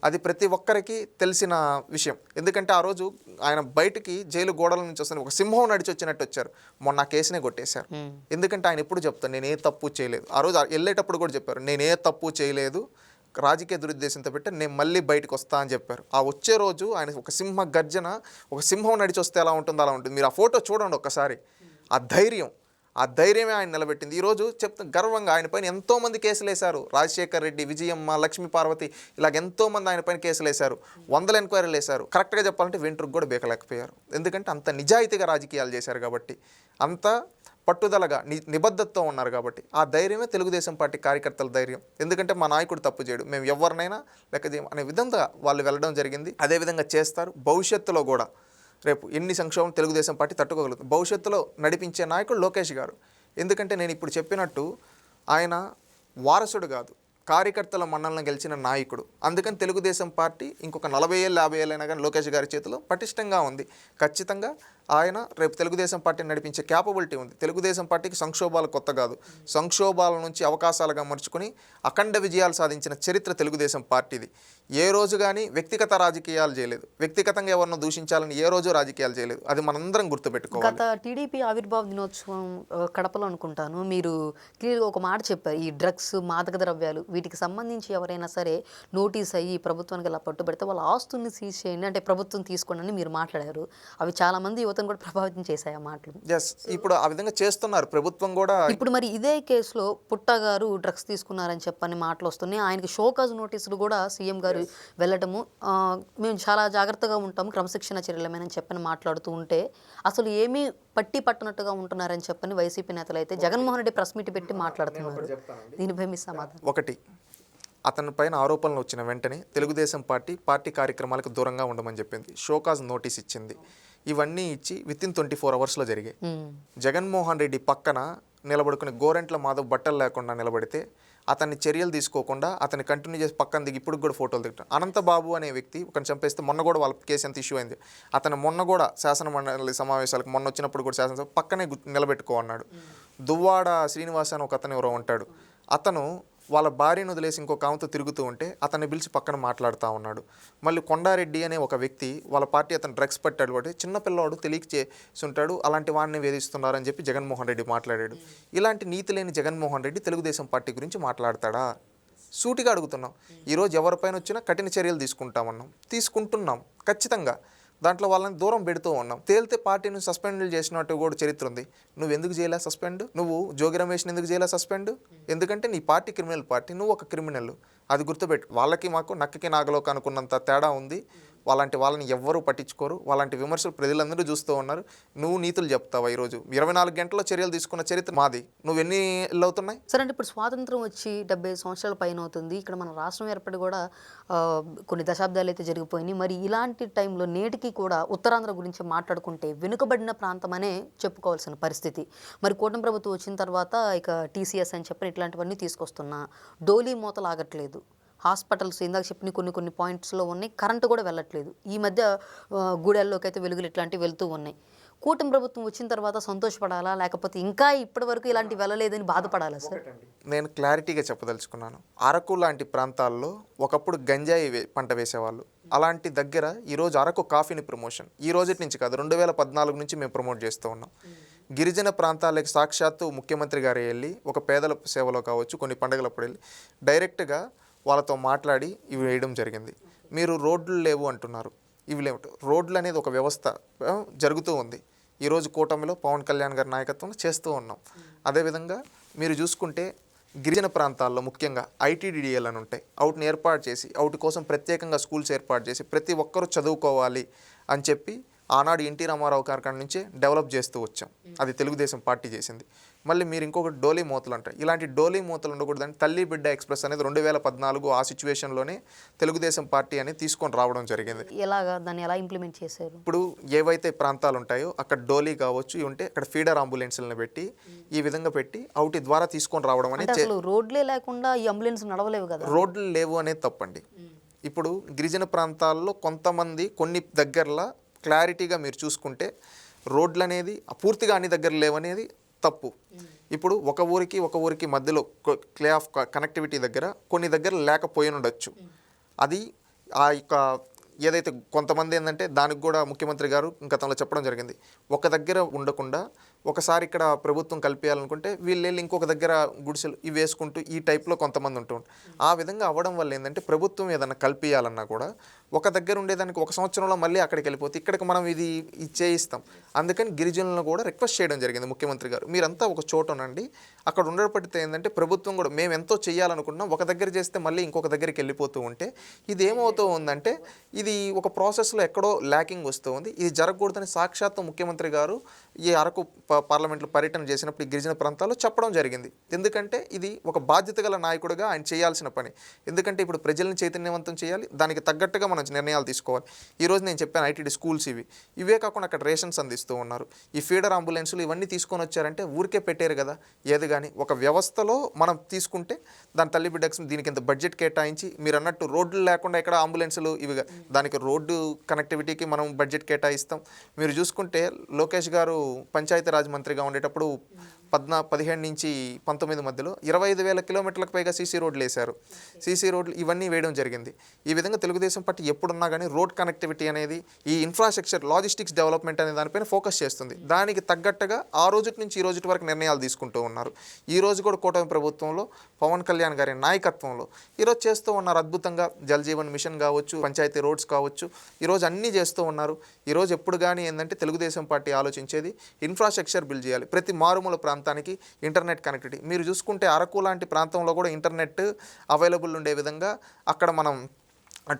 అది ప్రతి ఒక్కరికి తెలిసిన విషయం. ఎందుకంటే ఆ రోజు ఆయన బయటికి జైలు గోడల నుంచి వస్తున్న ఒక సింహం నడిచి వచ్చినట్టు వచ్చారు. మొన్న ఆ కేసునే కొట్టేశారు. ఎందుకంటే ఆయన ఎప్పుడు చెప్తాను నేనే తప్పు చేయలేదు. ఆ రోజు వెళ్ళేటప్పుడు కూడా చెప్పారు నేనే తప్పు చేయలేదు, రాజకీయ దురుద్దేశంతో పెట్టి నేను మళ్ళీ బయటకు వస్తా అని చెప్పారు. ఆ వచ్చే రోజు ఆయన ఒక సింహ గర్జన, ఒక సింహం నడిచి వస్తే ఎలా ఉంటుందో అలా ఉంటుంది. మీరు ఆ ఫోటో చూడండి ఒక్కసారి. ఆ ధైర్యమే ఆయన నిలబెట్టింది. ఈరోజు గర్వంగా ఆయన పైన ఎంతోమంది కేసులు వేశారు. రాజశేఖర్ రెడ్డి, విజయమ్మ, లక్ష్మీ పార్వతి, ఇలాగ ఎంతోమంది ఆయన పైన కేసులు వేశారు, 100 ఎంక్వైరీలు వేశారు. కరెక్ట్గా చెప్పాలంటే వెంట్రుకు కూడా బేకలేకపోయారు. ఎందుకంటే అంత నిజాయితీగా రాజకీయాలు చేశారు కాబట్టి, అంత పట్టుదలగా నిబద్ధతతో ఉన్నారు కాబట్టి. ఆ ధైర్యమే తెలుగుదేశం పార్టీ కార్యకర్తల ధైర్యం. ఎందుకంటే మా నాయకుడు తప్పు చేయడు, మేము ఎవరినైనా లెక్క చేయం అనే విధంగా వాళ్ళు వెళ్ళడం జరిగింది. అదేవిధంగా చేస్తారు. భవిష్యత్తులో కూడా రేపు ఎన్ని సంక్షోభం తెలుగుదేశం పార్టీ తట్టుకోగలుగుతుంది. భవిష్యత్తులో నడిపించే నాయకుడు లోకేష్ గారు. ఎందుకంటే నేను ఇప్పుడు చెప్పినట్టు ఆయన వారసుడు కాదు, కార్యకర్తల మన్నలను గెలిచిన నాయకుడు. అందుకని తెలుగుదేశం పార్టీ ఇంకొక 40 ఏళ్ళు 50 ఏళ్ళైనా కానీ లోకేష్ గారి చేతిలో పటిష్టంగా ఉంది. ఖచ్చితంగా ఆయన రేపు తెలుగుదేశం పార్టీని నడిపించే క్యాపబిలిటీ ఉంది. తెలుగుదేశం పార్టీకి సంక్షోభాలు కొత్త కాదు, సంక్షోభాల నుంచి అవకాశాలుగా మర్చుకుని అఖండ విజయాలు సాధించిన చరిత్ర తెలుగుదేశం పార్టీది. ఏ రోజు కానీ వ్యక్తిగత రాజకీయాలు చేయలేదు, వ్యక్తిగతంగా ఎవరినో దూషించాలని ఏ రోజు రాజకీయాలు చేయలేదు. అది మనందరం గుర్తుపెట్టుకోవాలి. గత టీడీపీ ఆవిర్భావ దినోత్సవం కడపలో అనుకుంటాను, మీరు క్లియర్గా ఒక మాట చెప్పారు. ఈ డ్రగ్స్, మాదక ద్రవ్యాలు వీటికి సంబంధించి ఎవరైనా సరే నోటీస్ అయ్యి ప్రభుత్వానికి ఇలా పట్టుబడితే వాళ్ళ ఆస్తుల్ని సీజ్ చేయండి అంటే ప్రభుత్వం తీసుకోండి అని మీరు మాట్లాడారు. అవి చాలామంది యువతను కూడా ప్రభావితం చేశాయి ఆ మాటలు. ఎస్, ఇప్పుడు ఆ విధంగా చేస్తున్నారు ప్రభుత్వం కూడా. ఇప్పుడు మరి ఇదే కేసులో పుట్ట గారు డ్రగ్స్ తీసుకున్నారని చెప్పని మాటలు వస్తున్నాయి. ఆయనకి షోకాజ్ నోటీసులు కూడా సీఎం గారు వెళ్ళటము, మేము చాలా జాగ్రత్తగా ఉంటాము, క్రమశిక్షణ చర్యలమేనని చెప్పని మాట్లాడుతూ ఉంటే అసలు ఏమీ పట్టి పట్టనట్టుగా ఉంటున్నారని చెప్పని వైసీపీ నేతలు అయితే జగన్మోహన్ రెడ్డి ప్రెస్ మీట్ పెట్టి మాట్లాడుతున్నారు. దీనిపై మీ సమాధానం? ఒకటి, అతని పైన ఆరోపణలు వచ్చిన వెంటనే తెలుగుదేశం పార్టీ కార్యక్రమాలకు దూరంగా ఉండమని చెప్పింది, షోకాజ్ నోటీస్ ఇచ్చింది. ఇవన్నీ ఇచ్చి వితిన్ 24 అవర్స్లో జరిగాయి. జగన్మోహన్ రెడ్డి పక్కన నిలబడుకుని గోరెంట్ల మాధవ్ బట్టలు లేకుండా నిలబడితే అతన్ని చర్యలు తీసుకోకుండా అతన్ని కంటిన్యూ చేసి పక్కన దిగి ఇప్పుడు కూడా ఫోటోలు దిగుతాం. అనంతబాబు అనే వ్యక్తి ఒకరిని చంపేస్తే మొన్న కూడా వాళ్ళ కేసు ఎంత ఇష్యూ అయింది. అతను మొన్న కూడా శాసన మండలి సమావేశాలకు మొన్న వచ్చినప్పుడు కూడా శాసనసభ పక్కనే నిలబెట్టుకో అన్నాడు. దువ్వాడ శ్రీనివాస్ అని ఒక అతను ఎవరో ఉంటాడు, అతను వాళ్ళ భార్యను వదిలేసి ఇంకొక ఆమెతో తిరుగుతూ ఉంటే అతన్ని పిలిచి పక్కన మాట్లాడుతూ ఉన్నాడు. మళ్ళీ కొండారెడ్డి అనే ఒక వ్యక్తి వాళ్ళ పార్టీ అతను డ్రగ్స్ పట్టాడు కాబట్టి చిన్నపిల్లవాడు తెలియక చేసి ఉంటాడు, అలాంటి వాడిని వేధిస్తున్నారని చెప్పి జగన్మోహన్ రెడ్డి మాట్లాడాడు. ఇలాంటి నీతి లేని జగన్మోహన్ రెడ్డి తెలుగుదేశం పార్టీ గురించి మాట్లాడతాడా? సూటిగా అడుగుతున్నాం. ఈరోజు ఎవరిపైన వచ్చినా కఠిన చర్యలు తీసుకుంటున్నాం ఖచ్చితంగా. దాంట్లో వాళ్ళని దూరం పెడుతూ ఉన్నాం. తేలితే పార్టీని సస్పెండ్ చేసినట్టు కూడా చరిత్ర ఉంది. నువ్వు ఎందుకు చేయలే సస్పెండ్? నువ్వు జోగి రమేష్ని ఎందుకు చేయలే సస్పెండ్? ఎందుకంటే నీ పార్టీ క్రిమినల్ పార్టీ, నువ్వు ఒక క్రిమినల్. అది గుర్తుపెట్టు. వాళ్ళకి మాకు నక్కకి నాగలోకి అనుకున్నంత తేడా ఉంది. వాళ్ళంటి వాళ్ళని ఎవ్వరూ పట్టించుకోరు. వాళ్ళంటి విమర్శలు ప్రజలందరూ చూస్తూ ఉన్నారు. నువ్వు నీతులు చెప్తావా? ఈరోజు 24 గంటల్లో చర్యలు తీసుకున్న చరిత్ర మాది. నువ్వు ఎన్ని ఇళ్ళు అవుతున్నాయి? సరే అంటే ఇప్పుడు స్వాతంత్రం వచ్చి 75 సంవత్సరాల పైన అవుతుంది. ఇక్కడ మన రాష్ట్రం ఏర్పడి కూడా కొన్ని దశాబ్దాలు అయితే జరిగిపోయినాయి. మరి ఇలాంటి టైంలో నేటికి కూడా ఉత్తరాంధ్ర గురించి మాట్లాడుకుంటే వెనుకబడిన ప్రాంతం అనే చెప్పుకోవాల్సిన పరిస్థితి. మరి కూటమి ప్రభుత్వం వచ్చిన తర్వాత ఇక టీసీఎస్ అని చెప్పి ఇట్లాంటివన్నీ తీసుకొస్తున్నా డోలీ మూతలు ఆగట్లేదు. హాస్పిటల్స్ ఇందాక చెప్పిన కొన్ని పాయింట్స్లో ఉన్నాయి, కరెంటు కూడా వెళ్ళట్లేదు. ఈ మధ్య గూడెల్లోకి అయితే వెలుగులు ఇట్లాంటివి వెళ్తూ ఉన్నాయి. కూటమి ప్రభుత్వం వచ్చిన తర్వాత సంతోషపడాలా, లేకపోతే ఇంకా ఇప్పటి వరకు ఇలాంటి వెళ్ళలేదని బాధపడాలా సార్? నేను క్లారిటీగా చెప్పదలుచుకున్నాను. అరకు లాంటి ప్రాంతాల్లో ఒకప్పుడు గంజాయి పంట వేసేవాళ్ళు. అలాంటి దగ్గర ఈరోజు అరకు కాఫీని ప్రమోషన్ ఈ రోజు నుంచి కాదు, 2014 నుంచి మేము ప్రమోట్ చేస్తూ ఉన్నాం. గిరిజన ప్రాంతాలకు సాక్షాత్తు ముఖ్యమంత్రి గారు వెళ్ళి ఒక పేదల సేవలో కావచ్చు, కొన్ని పండుగలప్పుడు వెళ్ళి డైరెక్ట్గా వాళ్ళతో మాట్లాడి ఇవి వేయడం జరిగింది. మీరు రోడ్లు లేవు అంటున్నారు, ఇవి లేవు. రోడ్లు అనేది ఒక వ్యవస్థ జరుగుతూ ఉంది. ఈరోజు కూటమిలో పవన్ కళ్యాణ్ గారి నాయకత్వంలో చేస్తూ ఉన్నాం. అదేవిధంగా మీరు చూసుకుంటే గిరిజన ప్రాంతాల్లో ముఖ్యంగా ఐటీడీడీఎల్ అని ఉంటాయి, వాటిని ఏర్పాటు చేసి వాటి కోసం ప్రత్యేకంగా స్కూల్స్ ఏర్పాటు చేసి ప్రతి ఒక్కరూ చదువుకోవాలి అని చెప్పి ఆనాడు ఎన్టీ రామారావు గారి నుంచే డెవలప్ చేస్తూ వచ్చాం. అది తెలుగుదేశం పార్టీ చేసింది. మళ్ళీ మీరు ఇంకొకటి డోలీ మూతలు అంటారు. ఇలాంటి డోలీ మూతలు ఉండకూడదని తల్లి బిడ్డ ఎక్స్ప్రెస్ అనేది 2014 ఆ సిచ్యువేషన్లోనే తెలుగుదేశం పార్టీ అనేది తీసుకొని రావడం జరిగింది. ఎలాగా దాన్ని ఎలా ఇంప్లిమెంట్ చేశారు? ఇప్పుడు ఏవైతే ప్రాంతాలు ఉంటాయో అక్కడ డోలీ కావచ్చు, ఇవి ఉంటే అక్కడ ఫీడర్ అంబులెన్స్లను పెట్టి ఈ విధంగా పెట్టి వాటి ద్వారా తీసుకొని రావడం అనేది. అసలు రోడ్లే లేకుండా ఈ అంబులెన్స్ నడవలేవు కదా. రోడ్లు లేవు అనేది తప్పండి. ఇప్పుడు గిరిజన ప్రాంతాల్లో కొంతమంది కొన్ని దగ్గరలో క్లారిటీగా మీరు చూసుకుంటే రోడ్లు అనేది పూర్తిగా అన్ని దగ్గర లేవనేది తప్పు. ఇప్పుడు ఒక ఊరికి మధ్యలో క్లే ఆఫ్ కనెక్టివిటీ దగ్గర కొన్ని దగ్గర లేకపోయి ఉండొచ్చు. అది ఆ యొక్క ఏదైతే కొంతమంది ఏంటంటే దానికి కూడా ముఖ్యమంత్రి గారు గతంలో చెప్పడం జరిగింది, ఒక దగ్గర ఉండకుండా ఒకసారి ఇక్కడ ప్రభుత్వం కల్పించాలనుకుంటే వీళ్ళు వెళ్ళి ఇంకొక దగ్గర గుడిసెలు ఇవి వేసుకుంటూ ఈ టైప్లో కొంతమంది ఉంటూ ఉంటారు. ఆ విధంగా అవ్వడం వల్ల ఏంటంటే ప్రభుత్వం ఏదన్నా కల్పించాలన్నా కూడా ఒక దగ్గర ఉండేదానికి 1 సంవత్సరంలో మళ్ళీ అక్కడికి వెళ్ళిపోతే ఇక్కడికి మనం ఇది చేయిస్తాం. అందుకని గిరిజనులను కూడా రిక్వెస్ట్ చేయడం జరిగింది ముఖ్యమంత్రి గారు, మీరంతా ఒక చోట ఉండండి. అక్కడ ఉండబడితే ఏంటంటే ప్రభుత్వం కూడా మేము ఎంతో చేయాలనుకుంటున్నాం, ఒక దగ్గర చేస్తే మళ్ళీ ఇంకొక దగ్గరికి వెళ్ళిపోతూ ఉంటే ఇది ఏమవుతూ ఉందంటే ఇది ఒక ప్రాసెస్లో ఎక్కడో ల్యాకింగ్ వస్తూ ఉంది. ఇది జరగకూడదని సాక్షాత్తు ముఖ్యమంత్రి గారు ఈ అరకు పార్లమెంట్లో పర్యటన చేసినప్పుడు ఈ గిరిజన ప్రాంతాల్లో చెప్పడం జరిగింది. ఎందుకంటే ఇది ఒక బాధ్యత గల నాయకుడిగా ఆయన చేయాల్సిన పని. ఎందుకంటే ఇప్పుడు ప్రజల్ని చైతన్యవంతం చేయాలి, దానికి తగ్గట్టుగా మనం నిర్ణయాలు తీసుకోవాలి. ఈరోజు నేను చెప్పాను ఐటీడీ స్కూల్స్ ఇవే కాకుండా అక్కడ రేషన్స్ అందిస్తూ ఉన్నారు. ఈ ఫీడర్ అంబులెన్సులు ఇవన్నీ తీసుకొని వచ్చారంటే ఊరికే పెట్టారు కదా. ఏది కానీ ఒక వ్యవస్థలో మనం తీసుకుంటే దాని తల్లి బిడ్డకు దీనికి ఇంత బడ్జెట్ కేటాయించి మీరు అన్నట్టు రోడ్లు లేకుండా ఎక్కడ అంబులెన్సులు ఇవిగా దానికి రోడ్డు కనెక్టివిటీకి మనం బడ్జెట్ కేటాయిస్తాం. మీరు చూసుకుంటే లోకేష్ గారు పంచాయతీరాజ్ మంత్రిగా ఉండేటప్పుడు 17 నుంచి 19 మధ్యలో 25,000 కిలోమీటర్లకు పైగా సీసీ రోడ్లు వేశారు. సీసీ రోడ్లు ఇవన్నీ వేయడం జరిగింది. ఈ విధంగా తెలుగుదేశం పార్టీ ఎప్పుడున్నా కానీ రోడ్ కనెక్టివిటీ అనేది ఈ ఇన్ఫ్రాస్ట్రక్చర్ లాజిస్టిక్స్ డెవలప్మెంట్ అనే దానిపైన ఫోకస్ చేస్తుంది. దానికి తగ్గట్టుగా ఆ రోజు నుంచి ఈ రోజు వరకు నిర్ణయాలు తీసుకుంటూ ఉన్నారు. ఈ రోజు కూడా కూటమి ప్రభుత్వంలో పవన్ కళ్యాణ్ గారి నాయకత్వంలో ఈరోజు చేస్తూ ఉన్నారు. అద్భుతంగా జల్ జీవన్ మిషన్ కావచ్చు, పంచాయతీ రోడ్స్ కావచ్చు, ఈరోజు అన్నీ చేస్తూ ఉన్నారు. ఈరోజు ఎప్పుడు కానీ ఏంటంటే తెలుగుదేశం పార్టీ ఆలోచించేది ఇన్ఫ్రాస్ట్రక్చర్ బిల్డ్ చేయాలి. ప్రతి మారుమూల ప్రాంతానికి ఇంటర్నెట్ కనెక్టివిటీ. మీరు చూసుకుంటే అరకు లాంటి ప్రాంతంలో కూడా ఇంటర్నెట్ అవైలబుల్ ఉండే విధంగా అక్కడ మనం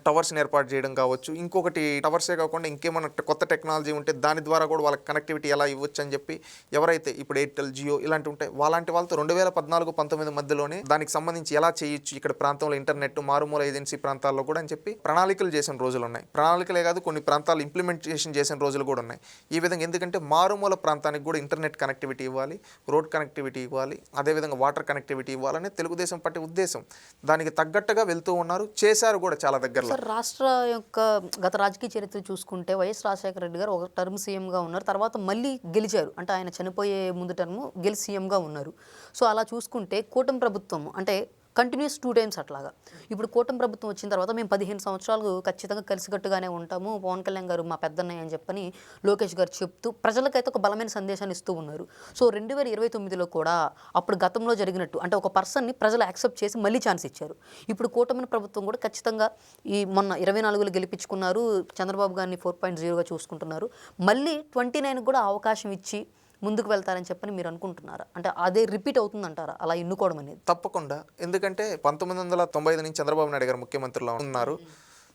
టవర్స్ని ఏర్పాటు చేయడం కావచ్చు. ఇంకొకటి టవర్సే కాకుండా ఇంకేమైనా కొత్త టెక్నాలజీ ఉంటే దాని ద్వారా కూడా వాళ్ళకి కనెక్టివిటీ ఎలా ఇవ్వచ్చు అని చెప్పి ఎవరైతే ఇప్పుడు ఎయిర్టెల్, జియో ఇలాంటి ఉంటాయి వాళ్ళంటి వాళ్ళతో 2014-19 మధ్యలోనే దానికి సంబంధించి ఎలా చేయొచ్చు ఇక్కడ ప్రాంతంలో ఇంటర్నెట్ మారుమూల ఏజెన్సీ ప్రాంతాల్లో కూడా అని చెప్పి ప్రణాళికలు చేసిన రోజులు ఉన్నాయి. ప్రణాళికలే కాదు కొన్ని ప్రాంతాలు ఇంప్లిమెంటేషన్ చేసిన రోజులు కూడా ఉన్నాయి. ఈ విధంగా ఎందుకంటే మారుమూల ప్రాంతానికి కూడా ఇంటర్నెట్ కనెక్టివిటీ ఇవ్వాలి, రోడ్ కనెక్టివిటీ ఇవ్వాలి, అదేవిధంగా వాటర్ కనెక్టివిటీ ఇవ్వాలని తెలుగుదేశం పార్టీ ఉద్దేశం. దానికి తగ్గట్టుగా వెళ్తూ ఉన్నారు, చేశారు కూడా చాలా దగ్గర. సార్, రాష్ట్ర యొక్క గత రాజకీయ చరిత్ర చూసుకుంటే వైఎస్ రాజశేఖర రెడ్డి గారు ఒక టర్మ్ సీఎంగా ఉన్నారు, తర్వాత మళ్ళీ గెలిచారు. అంటే ఆయన చనిపోయే ముందు టర్మ్ గెలిచి సీఎంగా ఉన్నారు. సో అలా చూసుకుంటే కూటమి ప్రభుత్వం అంటే కంటిన్యూస్ 2 times అట్లాగా. ఇప్పుడు కూటమి ప్రభుత్వం వచ్చిన తర్వాత మేము 15 సంవత్సరాలు ఖచ్చితంగా కలిసికట్టుగానే ఉంటాము, పవన్ కళ్యాణ్ గారు మా పెద్దన్నయ్య అని చెప్పని లోకేష్ గారు చెప్తూ ప్రజలకైతే ఒక బలమైన సందేశాన్ని ఇస్తూ ఉన్నారు. సో 2029లో కూడా అప్పుడు గతంలో జరిగినట్టు అంటే ఒక పర్సన్ని ప్రజలు యాక్సెప్ట్ చేసి మళ్ళీ ఛాన్స్ ఇచ్చారు. ఇప్పుడు కూటమి ప్రభుత్వం కూడా ఖచ్చితంగా ఈ మొన్న 24లో గెలిపించుకున్నారు, చంద్రబాబు గారిని 4.0గా చూసుకుంటున్నారు. మళ్ళీ 29 కూడా అవకాశం ఇచ్చి ముందుకు వెళ్తారని చెప్పని మీరు అనుకుంటున్నారా? అంటే అదే రిపీట్ అవుతుందంటారా అలా ఎన్నుకోవడం అనేది? తప్పకుండా. ఎందుకంటే 1995 నుంచి చంద్రబాబు నాయుడు గారు ముఖ్యమంత్రిలో ఉన్నారు,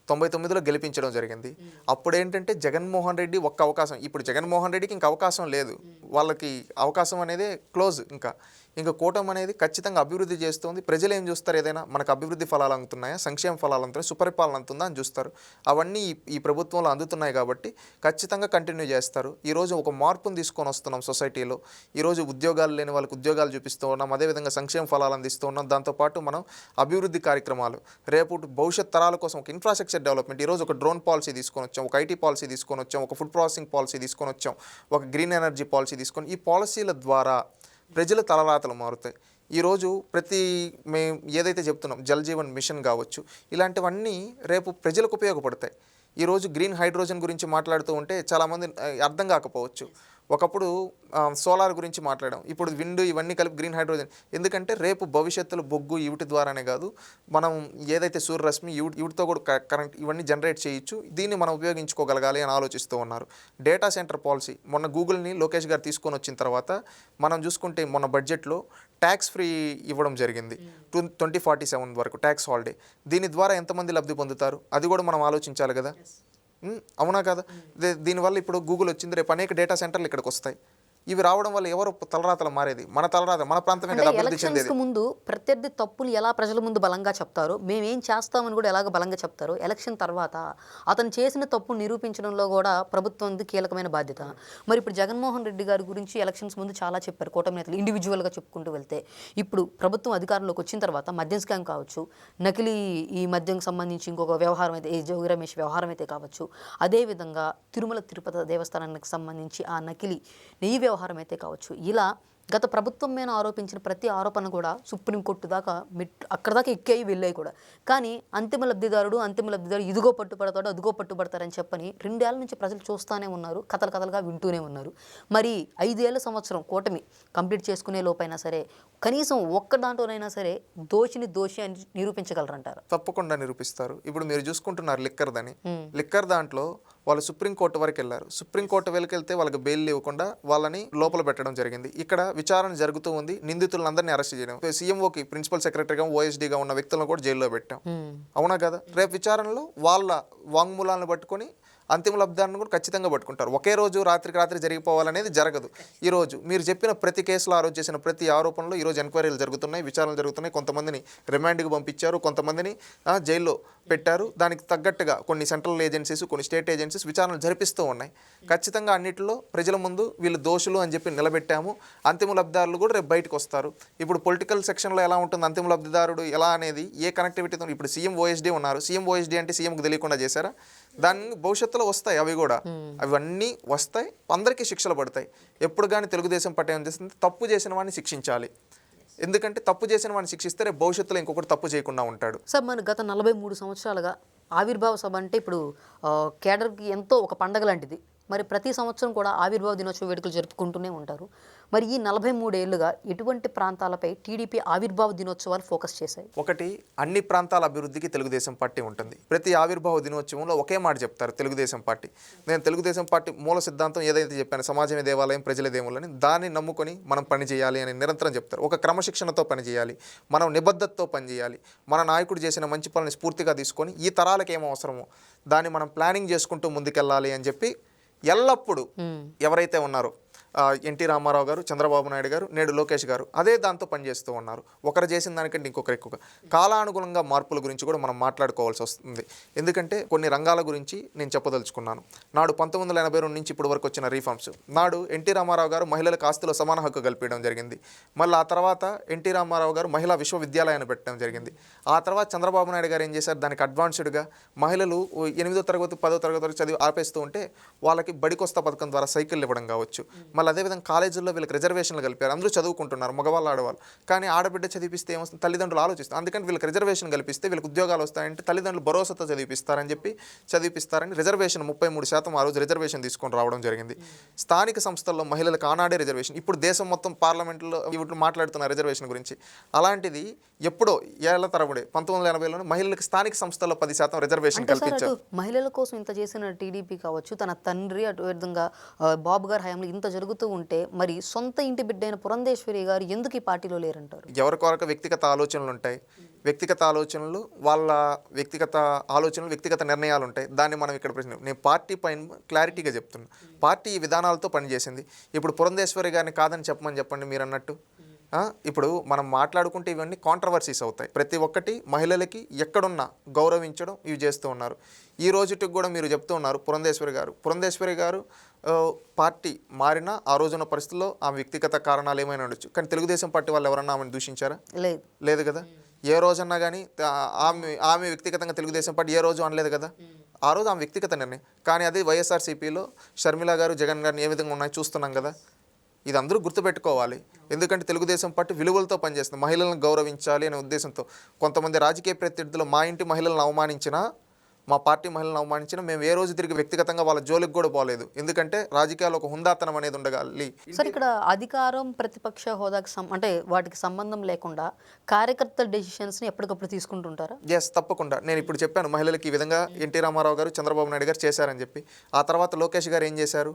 99లో గెలిపించడం జరిగింది. అప్పుడు ఏంటంటే జగన్మోహన్ రెడ్డి ఒక్క అవకాశం, ఇప్పుడు జగన్మోహన్ రెడ్డికి ఇంకా అవకాశం లేదు, వాళ్ళకి అవకాశం అనేది క్లోజ్. ఇంకా ఇంకా కూటమి అనేది ఖచ్చితంగా అభివృద్ధి చేస్తుంది. ప్రజలు ఏం చూస్తారు, ఏదైనా మనకు అభివృద్ధి ఫలాలు అందుతున్నాయా, సంక్షేమ ఫలాలు అందుతున్నాయా, సుపరిపాలన అందుతుందా అని చూస్తారు. అవన్నీ ఈ ప్రభుత్వంలో అందుతున్నాయి కాబట్టి ఖచ్చితంగా కంటిన్యూ చేస్తారు. ఈరోజు ఒక మార్పును తీసుకొని వస్తున్నాం సొసైటీలో. ఈరోజు ఉద్యోగాలు లేని వాళ్ళకి ఉద్యోగాలు చూపిస్తూ ఉన్నాం, అదేవిధంగా సంక్షేమ ఫలాలు అందిస్తూ ఉన్నాం. దాంతోపాటు మనం అభివృద్ధి కార్యక్రమాలు, రేపు భవిష్యత్ తరాల కోసం ఒక ఇన్ఫ్రాస్ట్రక్చర్ డెవలప్మెంట్, ఈరోజు ఒక డ్రోన్ పాలసీ తీసుకొని వచ్చాం, ఒక ఐటీ పాలసీ తీసుకొని వచ్చాం, ఒక ఫుడ్ ప్రాసెసింగ్ పాలసీ తీసుకొని వచ్చాం, ఒక గ్రీన్ ఎనర్జీ పాలసీ తీసుకొని, ఈ పాలసీల ద్వారా ప్రజల తలరాతలు మారుతాయి. ఈరోజు మేము ఏదైతే చెప్తున్నాం జల్ జీవన్ మిషన్ కావచ్చు, ఇలాంటివన్నీ రేపు ప్రజలకు ఉపయోగపడతాయి. ఈరోజు గ్రీన్ హైడ్రోజన్ గురించి మాట్లాడుతూ ఉంటే చాలామంది అర్థం కాకపోవచ్చు. ఒకప్పుడు సోలార్ గురించి మాట్లాడాం, ఇప్పుడు విండ్, ఇవన్నీ కలిపి గ్రీన్ హైడ్రోజన్. ఎందుకంటే రేపు భవిష్యత్తులో బొగ్గు వీటి ద్వారానే కాదు, మనం ఏదైతే సూర్యరశ్మి వీటితో కూడా కరెంట్ ఇవన్నీ జనరేట్ చేయొచ్చు. దీన్ని మనం ఉపయోగించుకోగలగాలి అని ఆలోచిస్తూ ఉన్నారు. డేటా సెంటర్ పాలసీ మొన్న గూగుల్ని లోకేష్ గారు తీసుకొని వచ్చిన తర్వాత మనం చూసుకుంటే మొన్న బడ్జెట్లో ట్యాక్స్ ఫ్రీ ఇవ్వడం జరిగింది 2047 వరకు ట్యాక్స్ హాలిడే. దీని ద్వారా ఎంతమంది లబ్ధి పొందుతారు అది కూడా మనం ఆలోచించాలి కదా. అవునా కదా. దీనివల్ల ఇప్పుడు గూగుల్ వచ్చింది, రేపు అనేక డేటా సెంటర్లు ఇక్కడికి వస్తాయి. ఇవి రావడం వల్ల ఎవరు తలరాతలు మారేది? మన తలరాత, మన ప్రాంతమే కదా అభివృద్ధి చెందేది. ముందు ప్రత్యర్థి తప్పులు ఎలా ప్రజల ముందు బలంగా చెప్తారు, మేమేం చేస్తామని కూడా ఎలాగ బలంగా చెప్తారు, ఎలక్షన్ తర్వాత అతను చేసిన తప్పు నిరూపించడంలో కూడా ప్రభుత్వంది కీలకమైన బాధ్యత. మరి ఇప్పుడు జగన్మోహన్ రెడ్డి గారి గురించి ఎలక్షన్స్ ముందు చాలా చెప్పారు కూటమి నేతలు, ఇండివిజువల్గా చెప్పుకుంటూ వెళ్తే. ఇప్పుడు ప్రభుత్వం అధికారంలోకి వచ్చిన తర్వాత మద్యం స్కామ్ కావచ్చు, నకిలీ ఈ మద్యం సంబంధించి ఇంకొక వ్యవహారం అయితే జోగి రమేష్ వ్యవహారం అయితే కావచ్చు, అదేవిధంగా తిరుమల తిరుపతి దేవస్థానానికి సంబంధించి ఆ నకిలీ నెయ్యి వ్యవహారం అయితే కావచ్చు, ఇలా గత ప్రభుత్వం మీద ఆరోపించిన ప్రతి ఆరోపణ కూడా సుప్రీంకోర్టు దాకా అక్కడ దాకా ఎక్కాయి వెళ్ళాయి కూడా. కానీ అంతిమ లబ్ధిదారుడు ఇదిగో పట్టుబడతాడు అదిగో పట్టుబడతారని చెప్పని 2 ఏళ్ల నుంచి ప్రజలు చూస్తూనే ఉన్నారు, కథలుగా వింటూనే ఉన్నారు. మరి 5 ఏళ్ల సంవత్సరం కూటమి కంప్లీట్ చేసుకునే లోపైనా సరే కనీసం ఒక్క దాంట్లోనైనా సరే దోషి అని నిరూపించగలరంటారు? తప్పకుండా నిరూపిస్తారు. ఇప్పుడు మీరు చూసుకుంటున్నారు లిక్కర్ దాంట్లో వాళ్ళు సుప్రీంకోర్టు వరకు వెళ్ళారు. సుప్రీంకోర్టు వెళ్తే వాళ్ళకి బెయిల్ ఇవ్వకుండా వాళ్ళని లోపల పెట్టడం జరిగింది. ఇక్కడ విచారణ జరుగుతూ ఉంది, నిందితులందరినీ అరెస్ట్ చేయడం, సీఎంఓకి ప్రిన్సిపల్ సెక్రటరీగా ఓఎస్డీగా ఉన్న వ్యక్తులను కూడా జైల్లో పెట్టాం. అవునా కదా. రేపు విచారణలో వాళ్ళ వాంగ్మూలాలను పట్టుకొని అంతిమ లబ్ధాన్ని కూడా ఖచ్చితంగా పట్టుకుంటారు. ఒకే రోజు రాత్రికి రాత్రి జరిగిపోవాలనేది జరగదు. ఈరోజు మీరు చెప్పిన ప్రతి కేసులో ఆ రోజు చేసిన ప్రతి ఆరోపణలో ఈరోజు ఎంక్వైరీలు జరుగుతున్నాయి, విచారణలు జరుగుతున్నాయి. కొంతమందిని రిమాండ్కి పంపించారు, కొంతమందిని జైల్లో పెట్టారు. దానికి తగ్గట్టుగా కొన్ని సెంట్రల్ ఏజెన్సీస్, కొన్ని స్టేట్ ఏజెన్సీస్ విచారణలు జరిపిస్తూ ఉన్నాయి. ఖచ్చితంగా అన్నింటిలో ప్రజల ముందు వీళ్ళు దోషులు అని చెప్పి నిలబెట్టాము. అంతిమ లబ్ధిదారులు కూడా రేపు బయటకు వస్తారు. ఇప్పుడు పొలిటికల్ సెక్షన్లో ఎలా ఉంటుంది అంతిమ లబ్ధిదారుడు ఎలా అనేది, ఏ కనెక్టివిటీతో, ఇప్పుడు సీఎం ఓఎస్డీ ఉన్నారు. సీఎం ఓఎస్డీ అంటే సీఎంకి తెలియకుండా చేశారా? దాన్ని భవిష్యత్తులో వస్తాయి, అవి కూడా అవన్నీ వస్తాయి, అందరికీ శిక్షలు పడతాయి. ఎప్పుడు కానీ తెలుగుదేశం పార్టీ ఏం చేస్తుంది, తప్పు చేసిన వాడిని శిక్షించాలి. ఎందుకంటే తప్పు చేసిన వాడిని శిక్షిస్తే రేపు భవిష్యత్తులో ఇంకొకటి తప్పు చేయకుండా ఉంటాడు. సార్, మన గత 43 సంవత్సరాలుగా ఆవిర్భావ సభ అంటే ఇప్పుడు కేడర్కి ఎంతో ఒక పండగ లాంటిది. మరి ప్రతి సంవత్సరం కూడా ఆవిర్భావ దినోత్సవ వేడుకలు జరుపుకుంటూనే ఉంటారు. మరి ఈ 43 ఏళ్లుగా ఎటువంటి ప్రాంతాలపై టీడీపీ ఆవిర్భావ దినోత్సవాలు ఫోకస్ చేశాయి? ఒకటి, అన్ని ప్రాంతాల అభివృద్ధికి తెలుగుదేశం పార్టీ ఉంటుంది. ప్రతి ఆవిర్భావ దినోత్సవంలో ఒకే మాట చెప్తారు తెలుగుదేశం పార్టీ. నేను తెలుగుదేశం పార్టీ మూల సిద్ధాంతం ఏదైతే చెప్పాను, సమాజమే దేవాలయం ప్రజల దేవులని, దాన్ని నమ్ముకొని మనం పని చేయాలి అని నిరంతరం చెప్తారు. ఒక క్రమశిక్షణతో పనిచేయాలి, మనం నిబద్ధతతో పనిచేయాలి, మన నాయకుడు చేసిన మంచి పనులను స్ఫూర్తిగా తీసుకొని ఈ తరాలకు ఏం అవసరమో దాన్ని మనం ప్లానింగ్ చేసుకుంటూ ముందుకెళ్ళాలి అని చెప్పి ఎల్లప్పుడూ ఎవరైతే ఉన్నారో ఎన్టీ రామారావు గారు, చంద్రబాబు నాయుడు గారు, నేడు లోకేష్ గారు అదే దాంతో పనిచేస్తూ ఉన్నారు. ఒకరు చేసిన దానికంటే ఇంకొకరు ఎక్కువగా. కాలానుగుణంగా మార్పుల గురించి కూడా మనం మాట్లాడుకోవాల్సి వస్తుంది. ఎందుకంటే కొన్ని రంగాల గురించి నేను చెప్పదలుచుకున్నాను. నాడు 1982 నుంచి ఇప్పటి వరకు వచ్చిన రీఫార్మ్స్, నాడు ఎన్టీ రామారావు గారు మహిళలకు ఆస్తిలో సమాన హక్కు కల్పించడం జరిగింది. మళ్ళీ ఆ తర్వాత ఎన్టీ రామారావు గారు మహిళా విశ్వవిద్యాలయాన్ని పెట్టడం జరిగింది. ఆ తర్వాత చంద్రబాబు నాయుడు గారు ఏం చేశారు, దానికి అడ్వాన్స్డ్గా మహిళలు 8వ తరగతి 10వ తరగతి వరకు చదివి ఆపేస్తూ ఉంటే వాళ్ళకి బడికొస్తా పథకం ద్వారా సైకిల్ ఇవ్వడం కావచ్చు. మళ్ళీ అదేవిధంగా కాలేజీల్లో వీళ్ళకి రిజర్వేషన్లు కలిపారు. అందరూ చదువుకుంటున్నారు, మగవాళ్ళు ఆడవాళ్ళు. కానీ ఆడబిడ్డ చదివిస్తే ఏమొస్తుంది, తల్లిదండ్రులు ఆలోచిస్తారు. అందుకని వీళ్ళకి రిజర్వేషన్ కల్పిస్తే వీళ్ళకి ఉద్యోగాలు వస్తాయంటే తల్లిదండ్రులు భరోసాతో చదివిపిస్తారని చెప్పి చదివిపిస్తారని రిజర్వేషన్ 33% ఆ రోజు రిజర్వేషన్ తీసుకొని రావడం జరిగింది. స్థానిక సంస్థల్లో మహిళలకు ఆనాడే రిజర్వేషన్. ఇప్పుడు దేశం మొత్తం పార్లమెంట్లో ఇవి మాట్లాడుతున్న రిజర్వేషన్ గురించి. అలాంటిది ఎప్పుడో ఏళ్ల తరబడి 1980లోనే మహిళలకు స్థానిక సంస్థల్లో 10% రిజర్వేషన్ కల్పించారు. మహిళల కోసం ఇంత చేసిన టీడీపీ కావచ్చు, తన తండ్రి అటు విధంగా బాబు గారి హయాంలో ఇంత జరుగుతూ ఉంటే మరి సొంత ఇంటి బిడ్డైన పురంధేశ్వరి గారు ఎందుకు ఈ పార్టీలో లేరంటారు? ఎవరికొరకు వ్యక్తిగత ఆలోచనలు ఉంటాయి. వ్యక్తిగత ఆలోచనలు, వాళ్ళ వ్యక్తిగత ఆలోచనలు, వ్యక్తిగత నిర్ణయాలు ఉంటాయి. దాన్ని మనం ఇక్కడ ప్రశ్న, నేను పార్టీ పైన క్లారిటీగా చెప్తున్నా. పార్టీ ఈ విధానాలతో పనిచేసింది. ఇప్పుడు పురంధేశ్వరి గారిని కాదని చెప్పమని చెప్పండి మీరు అన్నట్టు. ఇప్పుడు మనం మాట్లాడుకుంటే ఇవన్నీ కాంట్రవర్సీస్ అవుతాయి. ప్రతి ఒక్కటి మహిళలకి ఎక్కడున్నా గౌరవించడం ఇవి చేస్తూ ఉన్నారు. ఈ రోజుకి కూడా మీరు చెప్తూ ఉన్నారు పురంధేశ్వరి గారు పార్టీ మారినా ఆ రోజున్న పరిస్థితుల్లో ఆమె వ్యక్తిగత కారణాలు ఏమైనా ఉండొచ్చు, కానీ తెలుగుదేశం పార్టీ వాళ్ళు ఎవరన్నా ఆమెను దూషించారా? లేదు కదా. ఏ రోజన్నా కానీ ఆమె వ్యక్తిగతంగా తెలుగుదేశం పార్టీ ఏ రోజు అనలేదు కదా. ఆ రోజు ఆమె వ్యక్తిగత నిర్ణయం. కానీ అదే వైఎస్ఆర్సీపీలో షర్మిల గారు జగన్ గారిని ఏ విధంగా ఉన్నాయో చూస్తున్నాం కదా. ఇది అందరూ గుర్తుపెట్టుకోవాలి. ఎందుకంటే తెలుగుదేశం పార్టీ విలువలతో పనిచేస్తుంది, మహిళలను గౌరవించాలి అనే ఉద్దేశంతో. కొంతమంది రాజకీయ ప్రత్యర్థులు మా ఇంటి మహిళలను అవమానించినా, మా పార్టీ మహిళలను అవమానించినా మేము ఏ రోజు తిరిగి వ్యక్తిగతంగా వాళ్ళ జోలికి కూడా పోలేదు. ఎందుకంటే రాజకీయాల్లో ఒక హుందాతనం అనేది ఉండగాలి. సార్, ఇక్కడ అధికారం ప్రతిపక్ష హోదాకి అంటే వాటికి సంబంధం లేకుండా కార్యకర్తల డెసిషన్స్ని ఎప్పటికప్పుడు తీసుకుంటుంటారా? ఎస్, తప్పకుండా. నేను ఇప్పుడు చెప్పాను మహిళలకి ఈ విధంగా ఎన్టీ రామారావు గారు, చంద్రబాబు నాయుడు గారు చేశారని చెప్పి. ఆ తర్వాత లోకేష్ గారు ఏం చేశారు?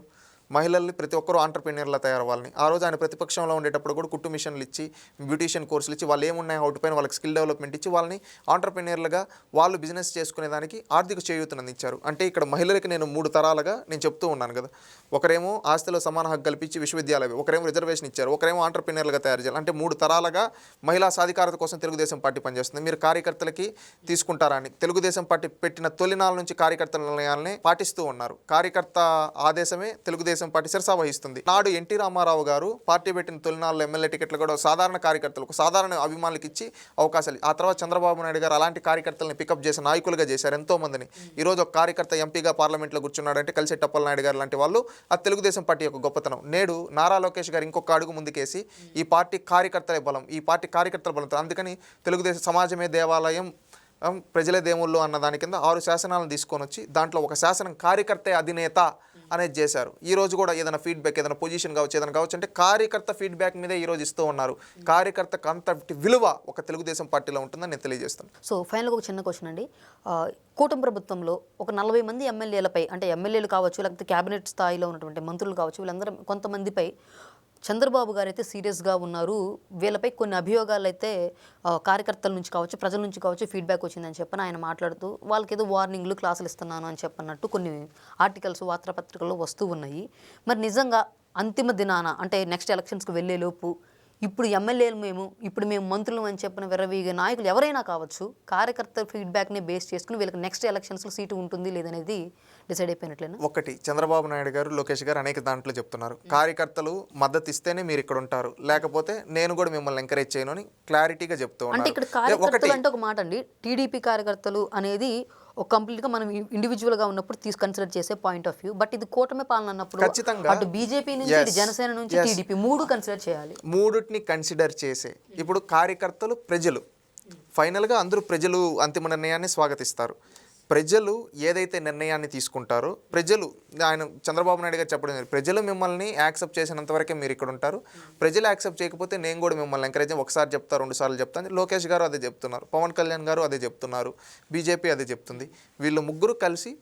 మహిళల్ని ప్రతి ఒక్కరూ ఆంటర్ప్రీనియర్లా తయారవ్వాలని. ఆ రోజు ఆయన ప్రతిపక్షంలో ఉండేటప్పుడు కూడా కుట్టు మిషన్లు ఇచ్చి, బ్యూటీషియన్ కోర్సులు ఇచ్చి, వాళ్ళు ఏమున్నాయి అవుట్ పైన వాళ్ళకి స్కిల్ డెవలప్మెంట్ ఇచ్చి వాళ్ళని ఆంటర్ప్రీనియర్లుగా వాళ్ళు బిజినెస్ చేసుకునేదానికి ఆర్థిక చేయూతను అందించారు. అంటే ఇక్కడ మహిళలకి నేను 3 తరాలుగా నేను చెప్తూ ఉన్నాను కదా. ఒకరేమో ఆస్తిలో సమాన హక్కు కల్పించి విశ్వవిద్యాలయం, ఒకరేమో రిజర్వేషన్ ఇచ్చారు, ఒకరేమో ఆంటర్ప్రీనియర్లుగా తయారు చేయాలి. అంటే 3 తరాలుగా మహిళా సాధికారత కోసం తెలుగుదేశం పార్టీ పనిచేస్తుంది. మీరు కార్యకర్తలకి తీసుకుంటారా అని తెలుగుదేశం పార్టీ పెట్టిన తొలినాల నుంచి కార్యకర్తల నిర్ణయాలని పాటిస్తూ ఉన్నారు. కార్యకర్త ఆదేశమే తెలుగుదేశం పార్టీ శిరసా వహిస్తుంది. నాడు ఎన్టీ రామారావు గారు పార్టీ పెట్టిన తొలినాళ్ళు ఎమ్మెల్యే టికెట్లు కూడా సాధారణ కార్యకర్తలకు, సాధారణ అభిమానులకు ఇచ్చి అవకాశాలు. ఆ తర్వాత చంద్రబాబు నాయుడు గారు అలాంటి కార్యకర్తలను పికప్ చేసి నాయకులుగా చేశారు ఎంతో మందిని. ఈరోజు ఒక కార్యకర్త ఎంపీగా పార్లమెంట్లో కూర్చున్నాడంటే కలిసెట్టప్పల నాయుడు గారు లాంటి వాళ్ళు, అది తెలుగుదేశం పార్టీ యొక్క గొప్పతనం. నేడు నారా లోకేష్ గారు ఇంకొక అడుగు ముందుకేసి ఈ పార్టీ కార్యకర్తలే బలం, ఈ పార్టీ కార్యకర్తల బలంతో, అందుకని తెలుగుదేశం సమాజమే దేవాలయం ప్రజలే దేవుళ్ళు అన్న దాని కింద 6 శాసనాలను తీసుకొని వచ్చి దాంట్లో ఒక శాసనం కార్యకర్తే అధినేత అనేది చేశారు. ఈ రోజు కూడా ఏదైనా ఫీడ్బ్యాక్, ఏదైనా పొజిషన్ కావచ్చు, ఏదైనా కావచ్చు అంటే కార్యకర్త ఫీడ్బ్యాక్ మీదే ఈరోజు ఇస్తూ ఉన్నారు. కార్యకర్తకు అంత విలువ ఒక తెలుగుదేశం పార్టీలో ఉంటుందని నేను తెలియజేస్తాను. సో ఫైనల్గా ఒక చిన్న క్వశ్చన్ అండి. కూటమి ప్రభుత్వంలో ఒక 40 మంది ఎమ్మెల్యేలపై, అంటే ఎమ్మెల్యేలు కావచ్చు, లేకపోతే క్యాబినెట్ స్థాయిలో ఉన్నటువంటి మంత్రులు కావచ్చు, వీళ్ళందరూ కొంతమందిపై చంద్రబాబు గారు అయితే సీరియస్గా ఉన్నారు. వీళ్ళపై కొన్ని అభియోగాలు అయితే కార్యకర్తల నుంచి కావచ్చు, ప్రజల నుంచి కావచ్చు ఫీడ్బ్యాక్ వచ్చిందని చెప్పని ఆయన మాట్లాడుతూ వాళ్ళకి ఏదో వార్నింగ్లు, క్లాసులు ఇస్తున్నాను అని చెప్పన్నట్టు కొన్ని ఆర్టికల్స్ వార్తాపత్రికల్లో వస్తూ ఉన్నాయి. మరి నిజంగా అంతిమ దినాన, అంటే నెక్స్ట్ ఎలక్షన్స్కి వెళ్ళేలోపు ఇప్పుడు ఎమ్మెల్యేలు ఇప్పుడు మేము మంత్రులు అని చెప్పిన విరవీగే నాయకులు ఎవరైనా కావచ్చు, కార్యకర్త ఫీడ్బ్యాక్ని బేస్ చేసుకుని వీళ్ళకి నెక్స్ట్ ఎలక్షన్స్లో సీటు ఉంటుంది లేదనేది డిసైడ్ అయిపోయినట్లేనా? ఒకటి, చంద్రబాబు నాయుడు గారు, లోకేష్ గారు అనేక దాంట్లో చెప్తున్నారు, కార్యకర్తలు మద్దతు ఇస్తేనే మీరు ఇక్కడ ఉంటారు, లేకపోతే నేను కూడా మిమ్మల్ని ఎంకరేజ్ చేయను అని క్లారిటీగా చెప్తూ ఉన్నారు. అంటే ఇక్కడ కార్యకర్తలు అంటే ఒక మాట అండి, టీడీపీ కార్యకర్తలు అనేది ఒక కంప్లీట్గా మనం ఇండివిజువల్గా ఉన్నప్పుడు కన్సిడర్ చేసే పాయింట్ ఆఫ్ వ్యూ. బట్ ఇది కూటమి పాలన అన్నప్పుడు ఖచ్చితంగా అటు బీజేపీ నుంచి, ఇటు జనసేన నుంచి, టీడీపీ 3 కన్సిడర్ చేయాలి. 3ని కన్సిడర్ చేసే ఇప్పుడు కార్యకర్తలు, ప్రజలు, ఫైనల్గా అందరూ ప్రజలు అంతిమ నిర్ణయాన్ని స్వాగతిస్తారు. ప్రజలు ఏదైతే నిర్ణయాన్ని తీసుకుంటారో, ప్రజలు, ఆయన చంద్రబాబు నాయుడు గారు చెప్పడం, ప్రజలు మిమ్మల్ని యాక్సెప్ట్ చేసినంత వరకే మీరు ఇక్కడ ఉంటారు, ప్రజలు యాక్సెప్ట్ చేయకపోతే నేను కూడా మిమ్మల్ని ఎంకరేజ్ ఒకసారి చెప్తాను, 2 సార్లు చెప్తాను. లోకేష్ గారు అదే చెప్తున్నారు, పవన్ కళ్యాణ్ గారు అదే చెప్తున్నారు, బీజేపీ అదే చెప్తుంది. వీళ్ళు ముగ్గురు కలిసి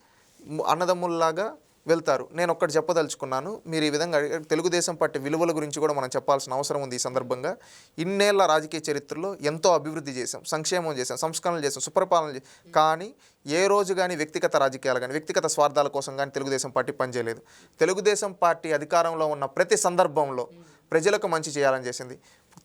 అన్నదమ్ముల్లాగా వెళ్తారు. నేను ఒక్కటి చెప్పదలుచుకున్నాను, మీరు ఈ విధంగా తెలుగుదేశం పార్టీ విలువల గురించి కూడా మనం చెప్పాల్సిన అవసరం ఉంది. ఈ సందర్భంగా ఇన్నేళ్ల రాజకీయ చరిత్రలో ఎంతో అభివృద్ధి చేశాం, సంక్షేమం చేశాం, సంస్కరణలు చేశాం, సుపరిపాలన చేశాం. కానీ ఏ రోజు కానీ వ్యక్తిగత రాజకీయాలు కానీ, వ్యక్తిగత స్వార్థాల కోసం కానీ తెలుగుదేశం పార్టీ పనిచేయలేదు. తెలుగుదేశం పార్టీ అధికారంలో ఉన్న ప్రతి సందర్భంలో ప్రజలకు మంచి చేయాలని చేసింది.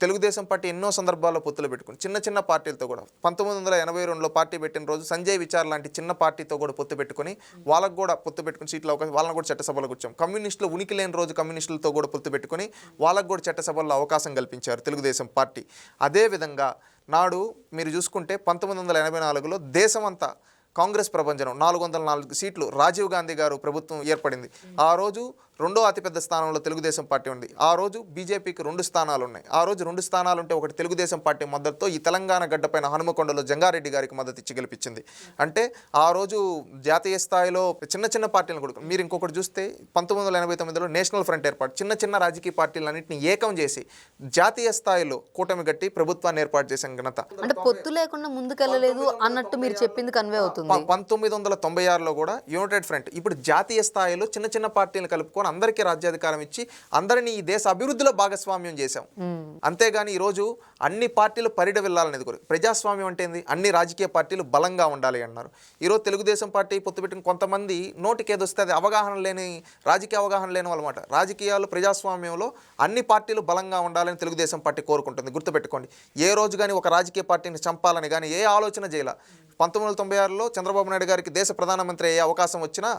తెలుగుదేశం పార్టీ ఎన్నో సందర్భాల్లో పొత్తులు పెట్టుకుని చిన్న చిన్న పార్టీలతో కూడా 1982లో పార్టీ పెట్టిన రోజు సంజయ్ విచార్ లాంటి చిన్న పార్టీతో కూడా పొత్తు పెట్టుకుని, వాళ్ళకు కూడా పొత్తు పెట్టుకుని సీట్ల అవకాశం, వాళ్ళని కూడా చట్టసభలో కూర్చోం. కమ్యూనిస్టులు ఉనికి లేని రోజు కమ్యూనిస్టులతో కూడా పొత్తు పెట్టుకుని వాళ్ళకు కూడా చట్టసభల్లో అవకాశం కల్పించారు తెలుగుదేశం పార్టీ. అదేవిధంగా నాడు మీరు చూసుకుంటే 1984లో దేశమంతా కాంగ్రెస్ ప్రభంజనం, 404 సీట్లు, రాజీవ్ గాంధీ గారు ప్రభుత్వం ఏర్పడింది. ఆ రోజు 2వ అతిపెద్ద స్థానంలో తెలుగుదేశం పార్టీ ఉంది. ఆ రోజు బీజేపీకి 2 స్థానాలు ఉన్నాయి. ఆ రోజు 2 స్థానాలు ఉంటే ఒకటి తెలుగుదేశం పార్టీ మద్దతుతో ఈ తెలంగాణ గడ్డపైన హనుమకొండలో జంగారెడ్డి గారికి మద్దతు ఇచ్చి గెలిపించింది. అంటే ఆ రోజు జాతీయ స్థాయిలో చిన్న చిన్న పార్టీలను కూడా, మీరు ఇంకొకటి చూస్తే 1989లో నేషనల్ ఫ్రంట్ ఏర్పాటు, చిన్న చిన్న రాజకీయ పార్టీలన్నింటినీ ఏకం చేసి జాతీయ స్థాయిలో కూటమి గట్టి ప్రభుత్వాన్ని ఏర్పాటు చేసిన ఘనత. అంటే పొత్తు లేకుండా ముందుకెళ్ళలేదు అన్నట్టు మీరు చెప్పింది కన్వే అవుతుంది. 1996లో కూడా యునైటెడ్ ఫ్రంట్, ఇప్పుడు జాతీయ స్థాయిలో చిన్న చిన్న పార్టీలను కలుపుకొని అందరికీ రాజ్యాధికారం ఇచ్చి అందరినీ ఈ దేశ అభివృద్ధిలో భాగస్వామ్యం చేశాం. అంతేగాని ఈరోజు అన్ని పార్టీలు పరిడ వెళ్ళాలనేది కూడా. ప్రజాస్వామ్యం అంటే ఏంది? అన్ని రాజకీయ పార్టీలు బలంగా ఉండాలి అన్నారు. ఈరోజు తెలుగుదేశం పార్టీ పొత్తు పెట్టిన కొంతమంది నోటికి ఏదొస్తే అది అవగాహన లేని, రాజకీయ అవగాహన లేని వాళ్ళమాట. రాజకీయాలు ప్రజాస్వామ్యంలో అన్ని పార్టీలు బలంగా ఉండాలని తెలుగుదేశం పార్టీ కోరుకుంటుంది. గుర్తుపెట్టుకోండి, ఏ రోజు కానీ ఒక రాజకీయ పార్టీని చంపాలని కానీ ఏ ఆలోచన చేయాల. 1996లో చంద్రబాబు నాయుడు గారికి దేశ ప్రధానమంత్రి అయ్యే అవకాశం వచ్చినా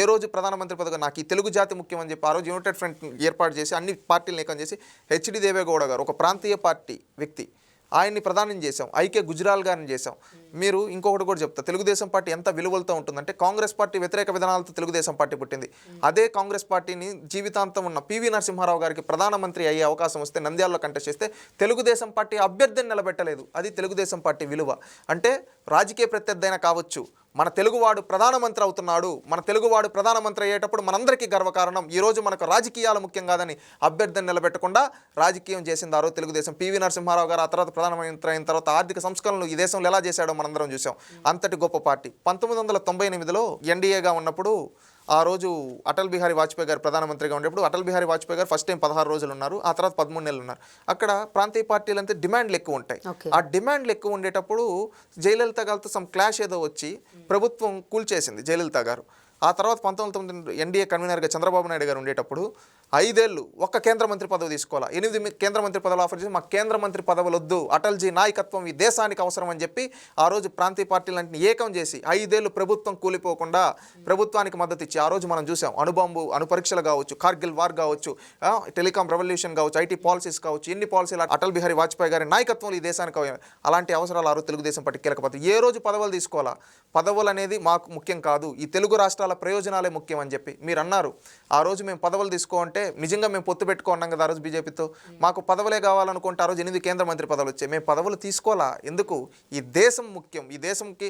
ఏ రోజు ప్రధానమంత్రి పదవి నాకు ఈ తెలుగు జాతి ముఖ్యం అని చెప్పి ఆ రోజు యునైటెడ్ ఫ్రంట్ ఏర్పాటు చేసి అన్ని పార్టీలను ఏకం చేసి హెచ్డి దేవేగౌడ గారు ఒక ప్రాంతీయ పార్టీ వ్యక్తి, ఆయన్ని ప్రధానం చేశాం. ఐకే గుజరాల్ గారిని చేశాం. మీరు ఇంకొకటి కూడా చెప్తా, తెలుగుదేశం పార్టీ ఎంత విలువలతో ఉంటుందంటే కాంగ్రెస్ పార్టీ వ్యతిరేక విధానాలతో తెలుగుదేశం పార్టీ పుట్టింది. అదే కాంగ్రెస్ పార్టీని జీవితాంతం ఉన్న పివి నరసింహారావు గారికి ప్రధానమంత్రి అయ్యే అవకాశం వస్తే నంద్యాలలో కంటెస్ట్ చేస్తే తెలుగుదేశం పార్టీ అభ్యర్థిని నిలబెట్టలేదు. అది తెలుగుదేశం పార్టీ విలువ. అంటే రాజకీయ ప్రత్యర్థి అయినా కావచ్చు, మన తెలుగువాడు ప్రధానమంత్రి అవుతున్నాడు, మన తెలుగువాడు ప్రధానమంత్రి అయ్యేటప్పుడు మనందరికీ గర్వకారణం. ఈరోజు మనకు రాజకీయాలు ముఖ్యం కాదని అభ్యర్థిని నిలబెట్టకుండా రాజకీయం చేసింది ఆ రోజు తెలుగుదేశం. పివి నరసింహారావు గారు ఆ తర్వాత ప్రధానమంత్రి అయిన తర్వాత ఆర్థిక సంస్కరణలు ఈ దేశంలో ఎలా చేశాడో మనందరం చూసాం. అంతటి గొప్ప పార్టీ. 1998లో ఎన్డీఏగా ఉన్నప్పుడు ఆ రోజు అటల్ బిహారీ వాజ్పేయి గారు ప్రధానమంత్రిగా ఉండేప్పుడు అటల్ బిహారీ వాజ్పేయి గారు ఫస్ట్ టైం 16 రోజులు ఉన్నారు, ఆ తర్వాత 13 నెలలు ఉన్నారు. అక్కడ ప్రాంతీయ పార్టీలు అంతే డిమాండ్లు ఎక్కువ ఉంటాయి. ఆ డిమాండ్లు ఎక్కువ ఉండేటప్పుడు జయలలిత గారితో సమ్ క్లాష్ ఏదో వచ్చి ప్రభుత్వం కూల్చేసింది జయలలిత గారు. ఆ తర్వాత 1999 ఎన్డీఏ కన్వీనర్గా చంద్రబాబు నాయుడు గారు ఉండేటప్పుడు 5 ఏళ్ళు ఒక్క కేంద్ర మంత్రి పదవి తీసుకోవాలా, 8 కేంద్ర మంత్రి పదవులు ఆఫర్ చేసి మాకు కేంద్ర మంత్రి పదవులు వద్దు, అటల్జీ నాయకత్వం ఈ దేశానికి అవసరం అని చెప్పి ఆ రోజు ప్రాంతీయ పార్టీలన్నింటినీ ఏకం చేసి 5 ఏళ్ళు ప్రభుత్వం కూలిపోకుండా ప్రభుత్వానికి మద్దతు ఇచ్చి ఆ రోజు మనం చూసాం. అణుపరీక్షలు కావచ్చు, కార్గిల్ వార్ కావచ్చు, టెలికాం రెవల్యూషన్ కావచ్చు, ఐటీ పాలసీస్ కావచ్చు, ఎన్ని పాలసీలు అటల్ బిహారీ వాజ్పేయి గారి నాయకత్వంలో ఈ దేశానికి అలాంటి అవసరాలు ఆ రోజు తెలుగుదేశం పార్టీ కీలక పాత్ర. ఏ రోజు పదవులు తీసుకోవాలా, పదవులు అనేది మాకు ముఖ్యం కాదు, ఈ తెలుగు రాష్ట్రాల ప్రయోజనాలే ముఖ్యం అని చెప్పి మీరు అన్నారు. ఆ రోజు మేము పదవులు తీసుకోమంటే నిజంగా మేము పొత్తు పెట్టుకున్నాం కదా ఆ రోజు బీజేపీతో, మాకు పదవులే కావాలనుకుంటే ఆ రోజు 8 కేంద్ర మంత్రి పదవులు వచ్చాయి. మేము పదవులు తీసుకోవాలా, ఎందుకు? ఈ దేశం ముఖ్యం, ఈ దేశంకి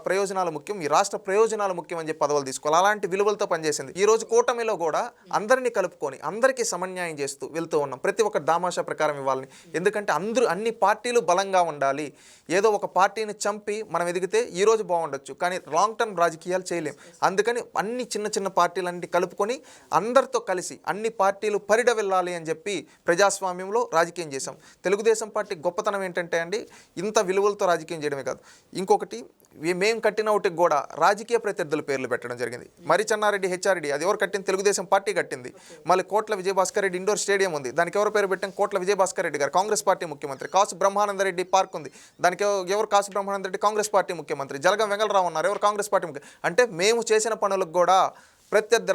ప్రయోజనాలు ముఖ్యం, ఈ రాష్ట్ర ప్రయోజనాలు ముఖ్యం అని చెప్పి పదవులు తీసుకోవాలి. అలాంటి విలువలతో పనిచేసింది. ఈ రోజు కూటమిలో కూడా అందరినీ కలుపుకొని అందరికీ సమన్యాయం చేస్తూ వెళ్తూ ఉన్నాం. ప్రతి ఒక్క దామాషా ప్రకారం ఇవ్వాలని. ఎందుకంటే అన్ని పార్టీలు బలంగా ఉండాలి. ఏదో ఒక పార్టీని చంపి మనం ఎదిగితే ఈ రోజు బాగుండొచ్చు, కానీ లాంగ్ టర్మ్ రాజకీయాలు చేయలేం. అందుకని అన్ని చిన్న పార్టీలన్నీ కలుపుకొని అందరితో కలిసి అన్ని పార్టీలు పరిడ వెళ్ళాలి అని చెప్పి ప్రజాస్వామ్యంలో రాజకీయం చేశాం. తెలుగుదేశం పార్టీ గొప్పతనం ఏంటంటే అండి, ఇంత విలువలతో రాజకీయం చేయడమే కాదు, ఇంకొకటి మేము కట్టిన ఒకటికి కూడా రాజకీయ ప్రత్యర్థుల పేర్లు పెట్టడం జరిగింది. మరి చెన్నారెడ్డి హెచ్ఆర్డి అది ఎవరు కట్టింది? తెలుగుదేశం పార్టీ కట్టింది. మళ్ళీ కోట్ల విజయభాస్కర్ రెడ్డి ఇండోర్ స్టేడియం ఉంది, దానికి ఎవరు పేరు పెట్టాం? కోట్ల విజయభాస్కర్ రెడ్డి గారు, కాంగ్రెస్ పార్టీ ముఖ్యమంత్రి. కాసు బ్రహ్మానందరెడ్డి పార్క్ ఉంది, దానికి ఎవరు? కాసు బ్రహ్మానందరెడ్డి కాంగ్రెస్ పార్టీ ముఖ్యమంత్రి. జలగం వెంగళరావు ఉన్నారు, ఎవరు? కాంగ్రెస్ పార్టీ ముఖ్య. అంటే మేము చేసిన పనులకు కూడా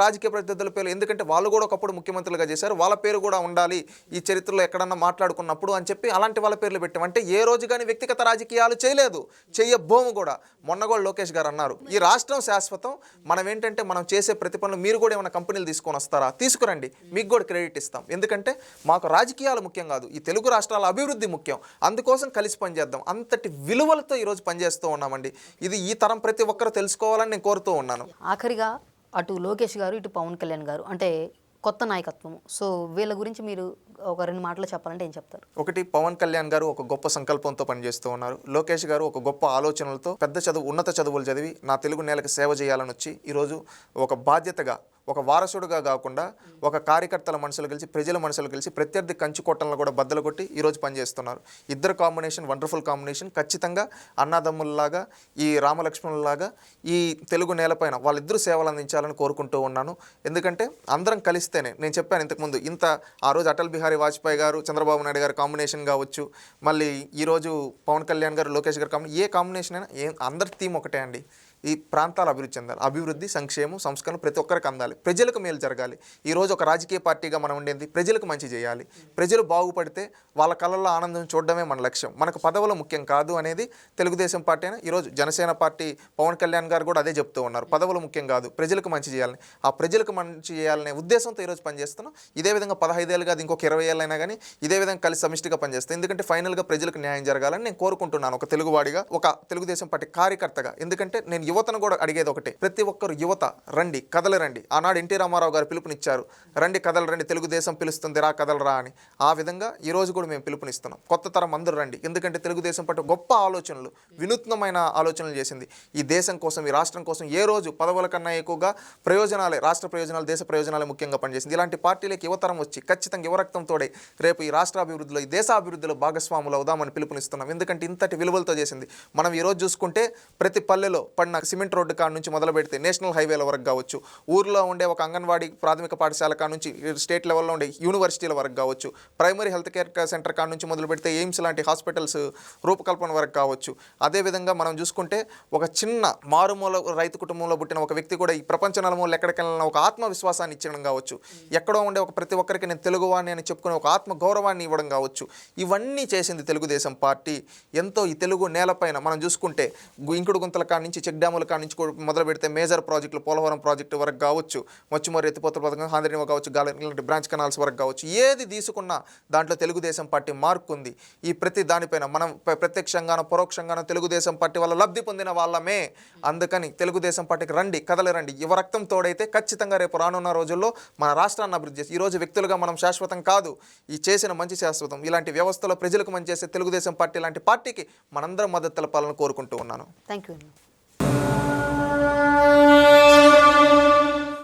రాజకీయ ప్రత్యర్థుల పేర్లు, ఎందుకంటే వాళ్ళు కూడా ఒకప్పుడు ముఖ్యమంత్రులుగా చేశారు, వాళ్ళ పేరు కూడా ఉండాలి ఈ చరిత్రలో ఎక్కడన్నా మాట్లాడుకున్నప్పుడు అని చెప్పి అలాంటి వాళ్ళ పేర్లు పెట్టాం. అంటే ఏ రోజు కానీ వ్యక్తిగత రాజకీయాలు చేయలేదు, చెయ్యబోము కూడా. మొన్న కూడా లోకేష్ గారు అన్నారు, ఈ రాష్ట్రం శాశ్వతం, మనం ఏంటంటే మనం చేసే ప్రతి పనులు మీరు కూడా ఏమైనా కంపెనీలు తీసుకొని వస్తారా? తీసుకురండి, మీకు కూడా క్రెడిట్ ఇస్తాం. ఎందుకంటే మాకు రాజకీయాలు ముఖ్యం కాదు, ఈ తెలుగు రాష్ట్రాల అభివృద్ధి ముఖ్యం, అందుకోసం కలిసి పనిచేద్దాం. అంతటి విలువలతో ఈరోజు పనిచేస్తూ ఉన్నామండి. ఇది ఈ తరం ప్రతి ఒక్కరు తెలుసుకోవాలని నేను కోరుతూ ఉన్నాను. ఆఖరిగా అటు లోకేష్ గారు, ఇటు పవన్ కళ్యాణ్ గారు అంటే కొత్త నాయకత్వం, సో వీళ్ళ గురించి మీరు ఒక 2 మాటలు చెప్పాలంటే ఏం చెప్తారు? ఒకటి, పవన్ కళ్యాణ్ గారు ఒక గొప్ప సంకల్పంతో పనిచేస్తూ ఉన్నారు. లోకేష్ గారు ఒక గొప్ప ఆలోచనలతో ఉన్నత చదువులు చదివి నా తెలుగు నేలకు సేవ చేయాలని వచ్చి ఈరోజు ఒక బాధ్యతగా, ఒక వారసుడుగా కాకుండా ఒక కార్యకర్తల మనసులు గెలిచి, ప్రజల మనసులు గెలిచి, ప్రత్యర్థి కంచుకోటలను కూడా బద్దలు కొట్టి ఈరోజు పనిచేస్తున్నారు. ఇద్దరు కాంబినేషన్ వండర్ఫుల్ కాంబినేషన్. ఖచ్చితంగా అన్నదమ్ముల్లాగా, ఈ రామలక్ష్మణుల్లాగా ఈ తెలుగు నేలపైన వాళ్ళిద్దరూ సేవలు అందించాలని కోరుకుంటూ ఉన్నాను. ఎందుకంటే అందరం కలిస్తేనే, నేను చెప్పాను ఇంతకుముందు, ఆ రోజు అటల్ బిహారీ వాజ్పేయి గారు చంద్రబాబు నాయుడు గారు కాంబినేషన్ కావచ్చు, మళ్ళీ ఈరోజు పవన్ కళ్యాణ్ గారు లోకేష్ గారు ఏ కాంబినేషన్ అయినా అందరి థీమ్ ఒకటే అండి, ఈ ప్రాంతాలు అభివృద్ధి చెందాలి, అభివృద్ధి, సంక్షేమం, సంస్కరణ ప్రతి ఒక్కరికి అందాలి, ప్రజలకు మేలు జరగాలి. ఈరోజు ఒక రాజకీయ పార్టీగా మనం ఉండేది ప్రజలకు మంచి చేయాలి. ప్రజలు బాగుపడితే వాళ్ళ కళ్ళల్లో ఆనందం చూడడమే మన లక్ష్యం. మనకు పదవులు ముఖ్యం కాదు అనేది తెలుగుదేశం పార్టీ అయినా, ఈరోజు జనసేన పార్టీ పవన్ కళ్యాణ్ గారు కూడా అదే చెప్తూ ఉన్నారు, పదవులు ముఖ్యం కాదు, ప్రజలకు మంచి చేయాలని. ఆ ప్రజలకు మంచి చేయాలనే ఉద్దేశంతో ఈరోజు పనిచేస్తున్నాం. ఇదే విధంగా 15 ఏళ్ళు కాదు, ఇంకొక 20 ఏళ్ళైనా కానీ ఇదే విధంగా కలిసి సమిష్టిగా పనిచేస్తాం. ఎందుకంటే ఫైనల్గా ప్రజలకు న్యాయం జరగాలని నేను కోరుకుంటున్నాను, ఒక తెలుగువాడిగా, ఒక తెలుగుదేశం పార్టీ కార్యకర్తగా. ఎందుకంటే నేను యువతను కూడా అడిగేది ఒకటే, ప్రతి ఒక్కరు యువత రండి, కదలి రండి. ఆనాడు ఎన్టీ రామారావు గారు పిలుపునిచ్చారు, రండి కదలు రండి, తెలుగుదేశం పిలుస్తుంది రా కదలరా అని. ఆ విధంగా ఈ రోజు కూడా మేము పిలుపునిస్తున్నాం, కొత్త తరం అందరూ రండి. ఎందుకంటే తెలుగుదేశం పట్ల గొప్ప ఆలోచనలు, వినూత్నమైన ఆలోచనలు చేసింది. ఈ దేశం కోసం, ఈ రాష్ట్రం కోసం ఏ రోజు పదవుల కన్నా ఎక్కువగా ప్రయోజనాలే, రాష్ట్ర ప్రయోజనాలు, దేశ ప్రయోజనాలే ముఖ్యంగా పనిచేసింది. ఇలాంటి పార్టీలకు యువతరం వచ్చి ఖచ్చితంగా యువరక్తంతోడే రేపు ఈ రాష్ట్ర అభివృద్ధిలో, ఈ దేశ అభివృద్ధిలో భాగస్వాములు అవుదామని పిలుపునిస్తున్నాం. ఎందుకంటే ఇంతటి విలువలతో చేసింది. మనం ఈరోజు చూసుకుంటే ప్రతి పల్లెలో పడిన సిమెంట్ రోడ్డు కాడ నుంచి మొదలు పెడితే నేషనల్ హైవేల వరకు కావచ్చు, ఊర్లో ఉండే ఒక అంగన్వాడీ ప్రాథమిక పాఠశాల కాడ నుంచి స్టేట్ లెవెల్లో ఉండే యూనివర్సిటీల వరకు కావచ్చు, ప్రైమరీ హెల్త్ కేర్ సెంటర్ కాడ నుంచి మొదలు పెడితే ఎయిమ్స్ లాంటి హాస్పిటల్స్ రూపకల్పన వరకు కావచ్చు. అదేవిధంగా మనం చూసుకుంటే ఒక చిన్న మారుమూల రైతు కుటుంబంలో పుట్టిన ఒక వ్యక్తి కూడా ఈ ప్రపంచ నలుమూల ఎక్కడికి వెళ్ళిన ఒక ఆత్మవిశ్వాసాన్ని ఇచ్చడం కావచ్చు, ఎక్కడో ఉండే ఒక ప్రతి ఒక్కరికి నేను తెలుగువాణ్ణి అని చెప్పుకునే ఒక ఆత్మ గౌరవాన్ని ఇవ్వడం కావచ్చు. ఇవన్నీ చేసింది తెలుగుదేశం పార్టీ. ఎంతో ఈ తెలుగు నేలపైన మనం చూసుకుంటే ఇంకుడు గుంతల కాడ నుంచి, చెక్ డ్యాముల కాడ నుంచి మొదలు పెడితే మేజర్ ప్రాజెక్టులు, పోలవరం ప్రాజెక్టు వరకు కావచ్చు, మచ్చుమర్రి ఎత్తిపోతల పథకం, హాంద్రినివ కావచ్చు, ఇలాంటి బ్రాంచ్ కెనాల్స్ వరకు కావచ్చు, ఏది తీసుకున్నా దాంట్లో తెలుగుదేశం పార్టీ మార్క్ ఉంది. ఈ ప్రతి దానిపైన మనం ప్రత్యక్షంగానో పరోక్షంగానో తెలుగుదేశం పార్టీ వల్ల లబ్ధి పొందిన వాళ్ళమే. అందుకని తెలుగుదేశం పార్టీకి రండి, కదలి రండి. యువరక్తం తోడైతే ఖచ్చితంగా రేపు రానున్న రోజుల్లో మన రాష్ట్రాన్ని అభివృద్ధి చేసి, ఈరోజు వ్యక్తులుగా మనం శాశ్వతం కాదు, ఈ చేసిన మంచి శాశ్వతం. ఇలాంటి వ్యవస్థలో ప్రజలకు మంచి చేసే తెలుగుదేశం పార్టీ లాంటి పార్టీకి మనందరం మద్దతు తెలపాలని కోరుకుంటూ ఉన్నాను. Thank you.